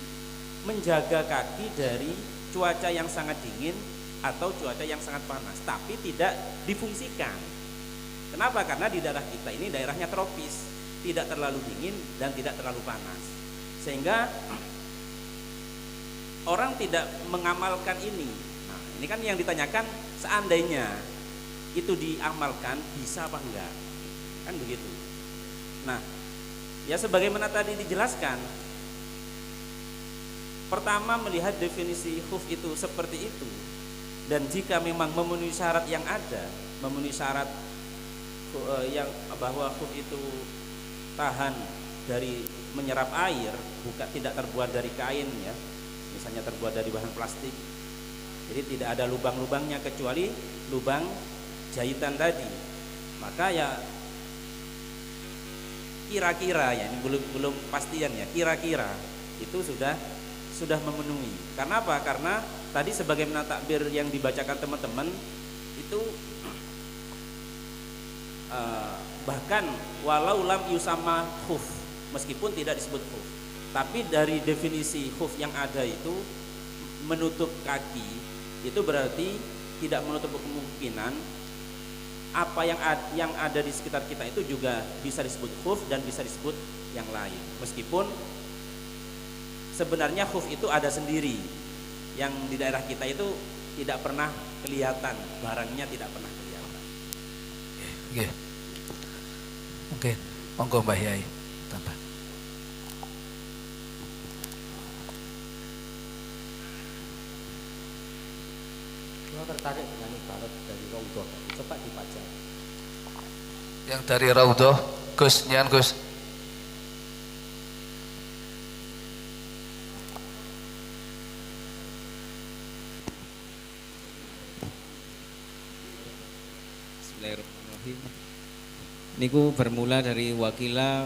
menjaga kaki dari cuaca yang sangat dingin atau cuaca yang sangat panas, tapi tidak difungsikan. Kenapa? Karena di daerah kita ini daerahnya tropis, tidak terlalu dingin dan tidak terlalu panas, sehingga orang tidak mengamalkan ini. Nah, ini kan yang ditanyakan, seandainya itu diamalkan bisa apa enggak, kan begitu. Nah, ya sebagaimana tadi dijelaskan, pertama melihat definisi khuf itu seperti itu, dan jika memang memenuhi syarat yang ada, memenuhi syarat yang bahwa khuf itu tahan dari menyerap air, bukan tidak terbuat dari kain ya, misalnya terbuat dari bahan plastik, jadi tidak ada lubang-lubangnya kecuali lubang jahitan tadi, maka ya kira-kira ya, ini belum pastian ya, kira-kira itu sudah memenuhi. Karena apa? Karena tadi sebagaimana takbir yang dibacakan teman-teman itu bahkan walau lam yusama khuf, meskipun tidak disebut khuf, tapi dari definisi khuf yang ada itu menutup kaki, itu berarti tidak menutup kemungkinan apa yang ada di sekitar kita itu juga bisa disebut khuf dan bisa disebut yang lain, meskipun sebenarnya khuf itu ada sendiri, yang di daerah kita itu tidak pernah kelihatan, barangnya tidak pernah kelihatan. Oke. Mungkin monggo Mbah Yai tambah. Saya tertarik dengan ibarat dari Raudhah, coba dibaca. Yang dari Raudhah, Gus, nyan Gus. Bismillahirrahmanirrahim. Niku bermula dari wakila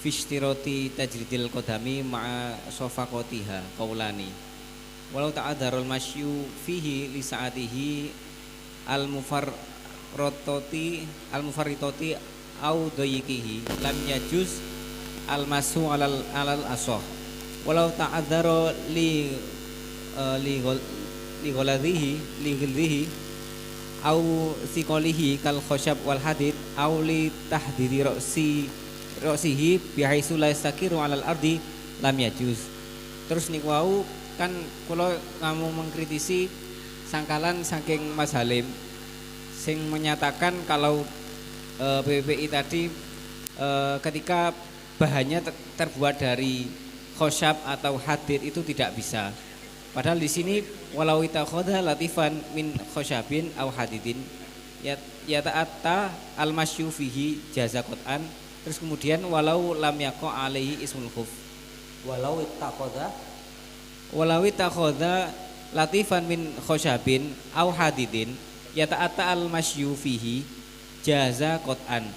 fishtiroti tajridil qadami ma'a sofakotiha qaulani walau ta'adarul masyu fihi li sa'atihi al-mufarritoti au doyikihi lam yajuz al-masu alal asoh walau ta'adaro li gholadhihi au siqalihi kal khosyab wal hadid au li tahdidi roksihi bihaisu la yastakiru alal ardi lam yajuz. Terus niku wau kan kula kamu mengkritisi sangkalan saking Mas Halim sing menyatakan kalau PPI tadi ketika bahannya terbuat dari khosyab atau hadid itu tidak bisa. Padahal di sini walau itakhadha latifan min khosyabin aw hadidin ya ta'atta al-masyu fihi jaza qat'an. Terus kemudian walau lam yaqa alaihi ismul khuf. Walau itakhadha latifan min khoshabin au hadidin yata'atta al masyu fihi jaza qot'an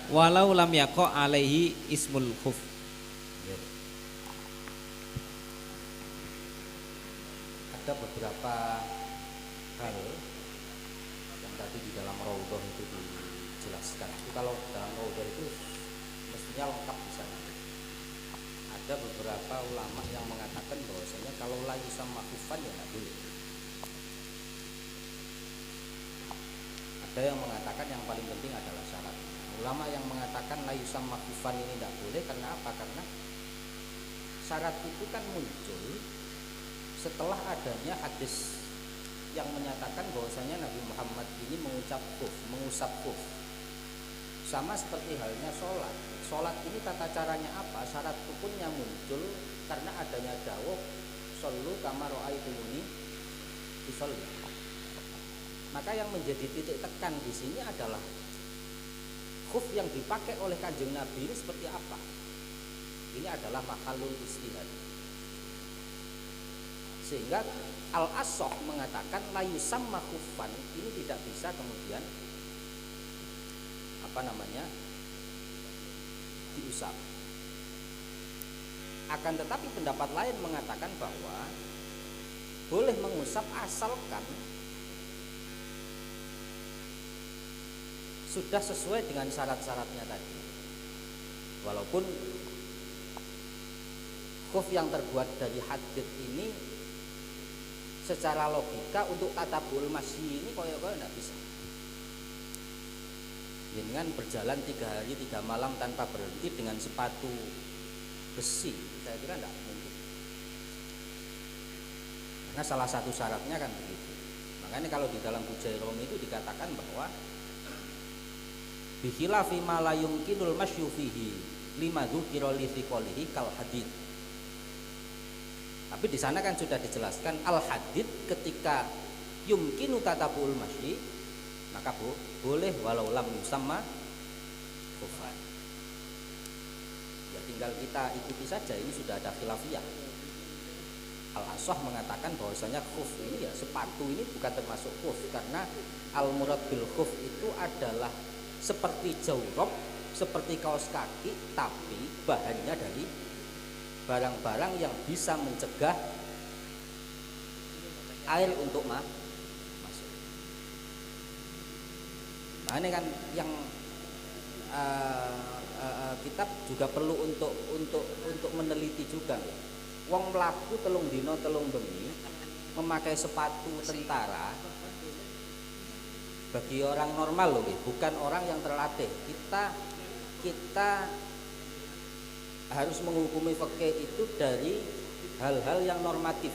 walau lam yaqa alaihi ismul khuf. Ada beberapa hal yang tadi di dalam raudhah itu dijelaskan. Itu kalau dalam raudhah itu mestinya lengkap di sana. Ada beberapa ulama yang mengatakan bahwasanya kalau la yusamma khufan ya nggak boleh. Ada yang mengatakan yang paling penting adalah syarat. Ulama yang mengatakan la yusamma khufan ini nggak boleh karena apa? Karena syarat itu kan muncul setelah adanya hadis yang menyatakan bahwasanya Nabi Muhammad ini mengusap khuf. Sama seperti halnya sholat. Sholat ini tata caranya apa? Syarat rukunnya muncul karena adanya dawuh shollu kama ra'aitumuni usolli. Maka yang menjadi titik tekan di sini adalah khuf yang dipakai oleh Kanjeng Nabi ini seperti apa? Ini adalah mahalul istihad. Sehingga Al-Ashah mengatakan la yusamma khufan ini tidak bisa kemudian diusap. Akan tetapi pendapat lain mengatakan bahwa boleh mengusap asalkan sudah sesuai dengan syarat-syaratnya tadi. Walaupun khuf yang terbuat dari hadid ini secara logika untuk tatabul masyi ini koyo-koyo tidak bisa. Dengan berjalan 3 hari 3 malam tanpa berhenti dengan sepatu besi, saya kira tidak mungkin. Karena salah satu syaratnya kan begitu. Makanya kalau di dalam Bujairomi itu dikatakan bahwa bikhilafi ma la yumkinul masyu fihi lima dzukira li thiqalihi kal hadid. Tapi di sana kan sudah dijelaskan al hadid ketika yumkinu tatabul masyi maka boleh walau lam yusamma khufan. Ya tinggal kita ikuti saja, ini sudah ada khilafiyah. Al-Ashah mengatakan bahwasanya khuf ini ya sepatu ini bukan termasuk khuf karena al-murad bil khuf itu adalah seperti jawrab, seperti kaos kaki tapi bahannya dari barang-barang yang bisa mencegah air untuk masuk. Nah ini kan yang kita juga perlu untuk meneliti juga. Wong mlaku telung dino telung bengi memakai sepatu tentara bagi orang normal loh, bukan orang yang terlatih. Kita harus menghukumi fikih itu dari hal-hal yang normatif.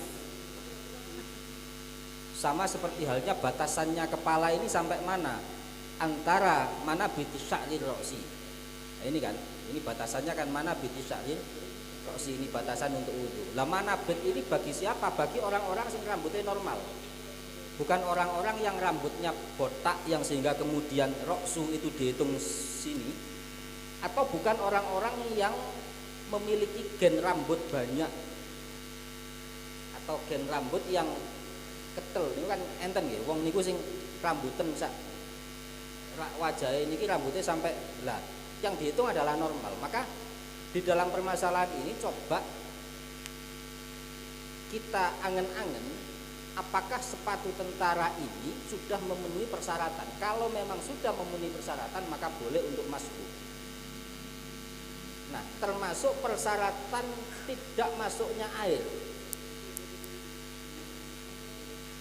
Sama seperti halnya batasannya kepala ini sampai mana? Antara mana biti sya'rir roksi. Nah, ini kan, ini batasannya kan mana biti sya'rir roksi, ini batasan untuk wudu. Lah mana bit ini bagi siapa? Bagi orang-orang yang rambutnya normal. Bukan orang-orang yang rambutnya botak yang sehingga kemudian roksu itu dihitung sini. Atau bukan orang-orang yang memiliki gen rambut banyak atau gen rambut yang ketel. Ini kan enten nggih, wong niku sing rambutan sak wajah ini rambutnya sampai lah, yang dihitung adalah normal. Maka di dalam permasalahan ini coba kita angen-angen apakah sepatu tentara ini sudah memenuhi persyaratan. Kalau memang sudah memenuhi persyaratan maka boleh untuk masuk. Nah, termasuk persyaratan tidak masuknya air.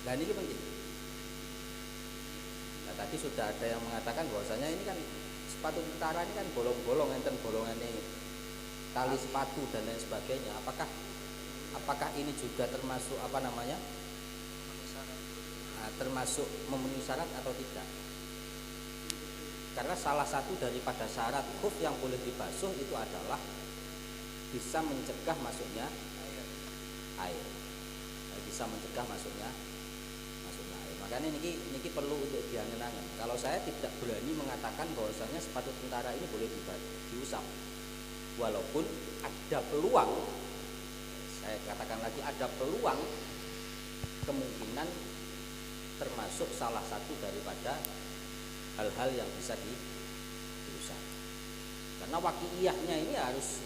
Nah, ini penting. Nah, tadi sudah ada yang mengatakan bahwasanya ini kan sepatu tentara ini kan bolong-bolong, enten bolongannya tali sepatu dan lain sebagainya. Apakah ini juga termasuk apa namanya? Nah, termasuk memenuhi syarat atau tidak? Karena salah satu daripada syarat khuf yang boleh dibasuh itu adalah bisa mencegah masuknya air. Bisa mencegah masuknya air. Makanya ini perlu untuk diangen-angen. Kalau saya tidak berani mengatakan bahwasanya sepatu tentara ini boleh diusap. Walaupun ada peluang, saya katakan lagi ada peluang kemungkinan termasuk salah satu daripada hal-hal yang bisa diusah. Karena waqi'iyahnya ini harus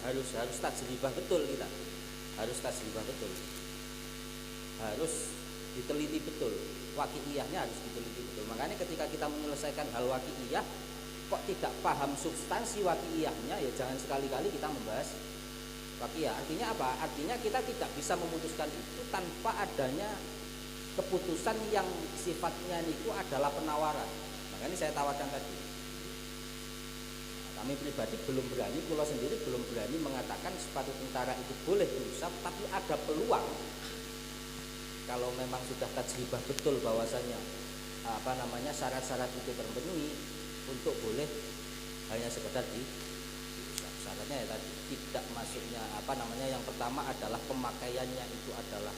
tajribah betul kita. Harus tajribah betul. Harus diteliti betul. Waqi'iyahnya harus diteliti betul. Makanya ketika kita menyelesaikan hal waqi'iyah kok tidak paham substansi waqi'iyahnya, ya jangan sekali-kali kita membahas waqi'iyah. Artinya apa? Artinya kita tidak bisa memutuskan itu tanpa adanya keputusan yang sifatnya itu adalah penawaran. Makanya saya tawarkan tadi. Kami pribadi belum berani, pulau sendiri belum berani mengatakan sepatu tentara itu boleh diusap, tapi ada peluang kalau memang sudah tajribah betul bahwasanya syarat-syarat itu terpenuhi untuk boleh hanya sekedar diusap. Syaratnya ya tadi tidak masuknya yang pertama adalah pemakaiannya itu adalah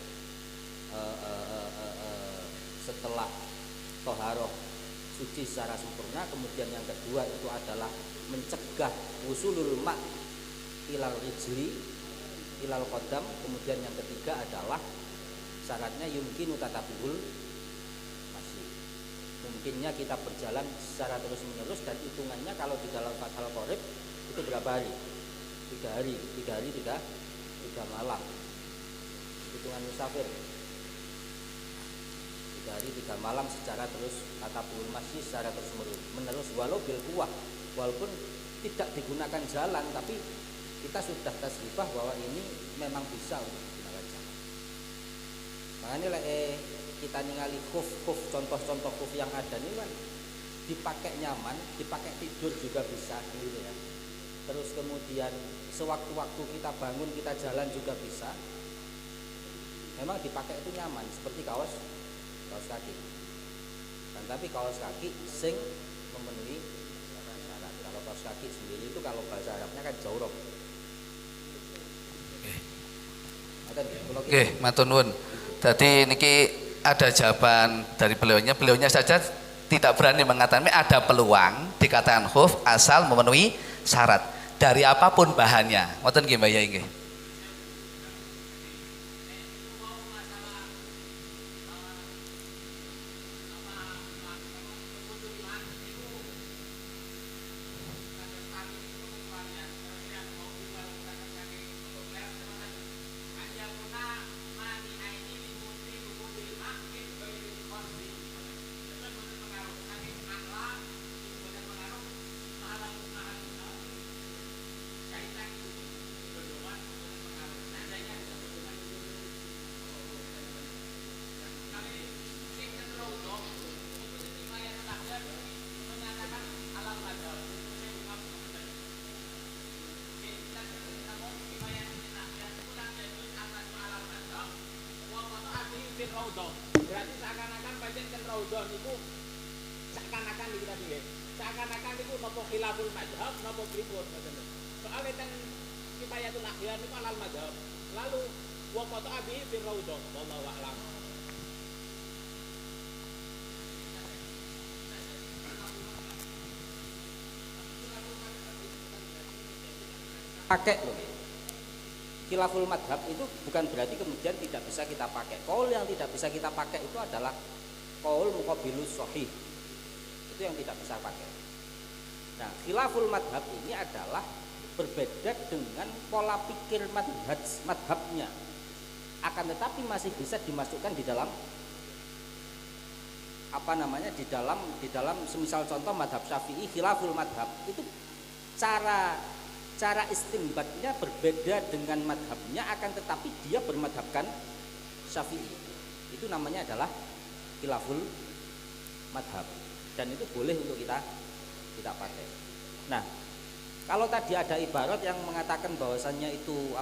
setelah toharoh suci secara sempurna. Kemudian yang kedua itu adalah mencegah usulul ma' ilal rijli ilal qadam. Kemudian yang ketiga adalah syaratnya yumkinu tatabul masih mungkinnya kita berjalan secara terus menerus, dan hitungannya kalau di dalam Fathul Qorib itu berapa hari? 3 hari 3 malam hitungan musafir. 3 hari 3 malam secara terus tatabul masih secara terus menerus walau bil kuwah, walaupun tidak digunakan jalan, tapi kita sudah tasrifah bahwa ini memang bisa untuk digunakan jalan. Makanya kita ningali khuf contoh-contoh khuf yang ada ini kan dipakai nyaman, dipakai tidur juga bisa gitu ya. Terus kemudian sewaktu-waktu kita bangun kita jalan juga bisa. Memang dipakai itu nyaman seperti kaos kaki. Dan tapi kaos kaki sing memenuhi syarat. Kalau kaos kaki sendiri itu kalau bahasa Arabnya kan jawrab. Oke, matur nuwun. Dadi niki ada jawaban dari beliaunya saja tidak berani mengatakan ada peluang dikatakan khuf asal memenuhi syarat dari apapun bahannya. Ngoten nggih Mbak Yai nggih. Berarti seakan-akan pancen ten raudhah niku seakan-akan iki tadi nggih. Seakan-akan niku napa khilaful mazhab napa pripun ngoten lho. Soale ten Kifayatul Akhyar niku alal mazhab. Lalu wa qata bihi fil raudhah wallahu a'lam. Pakai loh. Khilaful madhab itu bukan berarti kemudian tidak bisa kita pakai. Qaul yang tidak bisa kita pakai itu adalah qaul muqabilus sahih. Itu yang tidak bisa pakai. Nah, khilaful madhab ini adalah berbeda dengan pola pikir madhabnya. Akan tetapi masih bisa dimasukkan di dalam di dalam semisal contoh madhab Syafi'i khilaful madhab itu cara istinbatnya berbeda dengan madhabnya, akan tetapi dia bermadhabkan Syafi'i. Itu namanya adalah khilaful madhab, dan itu boleh untuk kita pakai. Nah, kalau tadi ada ibarat yang mengatakan bahwasannya itu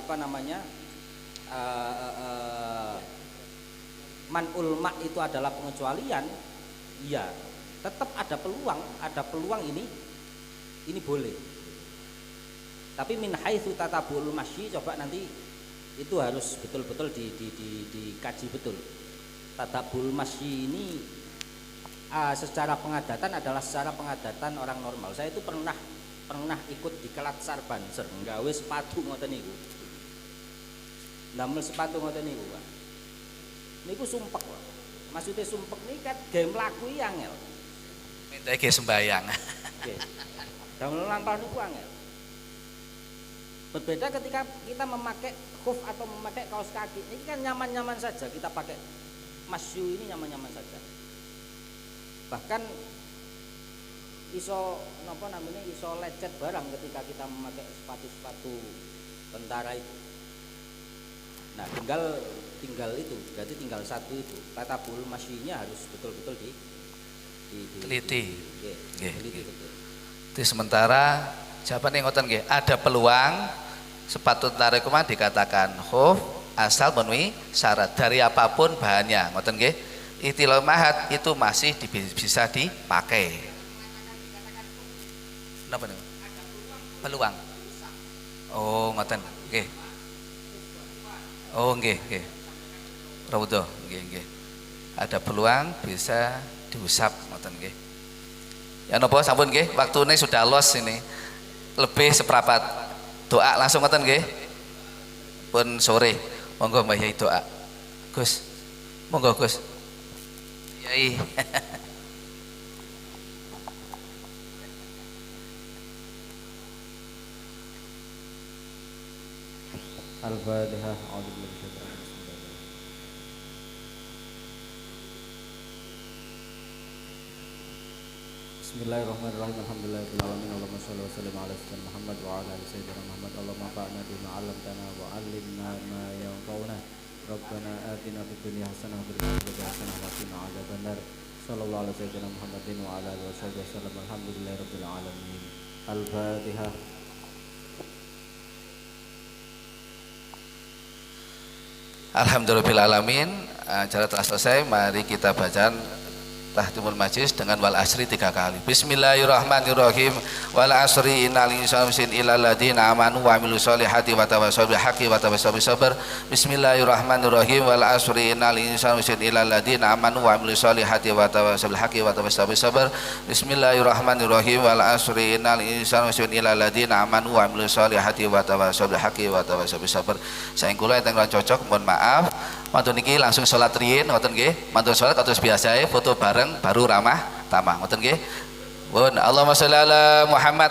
man'ul ma' itu adalah pengecualian, ya tetap ada peluang ini boleh. Tapi min haitsu tatabul masyi, coba nanti itu harus betul-betul dikaji betul. Tatabul masyi ini secara pengadatan adalah secara pengadatan orang normal. Saya itu pernah ikut di kelas Sarbanser nggawe sepatu ngoten niku. Ndamel sepatu ngoten niku, Pak. niku sumpek. Maksudnya sumpek ini kan game laku angel. Minta ke sembayang. Nggih. Damel lampah niku angel. Berbeda ketika kita memakai khuf atau memakai kaos kaki. Ini kan nyaman-nyaman saja kita pakai masyu ini nyaman-nyaman saja. Bahkan iso napa namanya iso lecet barang ketika kita memakai sepatu-sepatu tentara itu. Nah, tinggal itu, berarti tinggal satu itu. Tatabul masyinya harus betul-betul teliti. Teliti betul. Itu sementara jawaban yang ngoten nggih, ada peluang sepatu tentara iku mah dikatakan khuf asal memenuhi syarat dari apapun bahannya, ngoten nggih. Itilal mahat itu masih bisa dipakai. Kenapa nih? Peluang. Oh, ngoten. Nggih. Oh, nggih, nggih. Raudhah, nggih, nggih. Ada peluang bisa diusap, ngoten nggih. Ya napa sampun nggih, waktune sudah los ini. Lebih seprapat. Doa langsung ngoten nggih. Pun sore. Monggo Mbah Yai doa. Gus. Monggo Gus. Yai. Al-Fatihah. A'udzubillahi minasyaitonir rajim. Bismillahirrahmanirrahim. Alhamdulillahirabbil alamin. Allahumma shalli wa sallim ala sayyidina Muhammad wa ala ali sayyidina Muhammad. Allahumma fa'na bima 'allamtana wa 'allimna ma yanfa'una. Rabbana atina fid dunya hasanah wa fil akhirati hasanah wa qina adzabannar. Sallallahu ala sayyidina Muhammadin wa ala alihi wasallam. Alhamdulillahirabbil alamin. Al-Fatihah. Alhamdulillahirrahmanirrahim. Acara telah selesai. Mari kita bacaan Tahtimul Majlis dengan wal asri 3 kali. Bismillahirrahmanirrahim. Wal asri innal insana illal ladzina amanu wa amilus solihati wa tawassaw bil haqqi wa tawassaw bis sabr. Bismillahirrahmanirrahim. Wal asri innal insana illal ladzina amanu wa amilus solihati wa tawassaw bil haqqi wa tawassaw bis sabr. Bismillahirrahmanirrahim. Wal asri innal insana illal ladzina amanu wa amilus solihati wa tawassaw bil haqqi wa tawassaw bis sabr. Saking kula ingkang cocok mohon maaf. Mantun niki langsung salat riyin ngoten nggih. Mantun salat kados biasae foto bareng baru ramah tamah ngoten nggih. Pun Allahumma sholli ala Muhammad.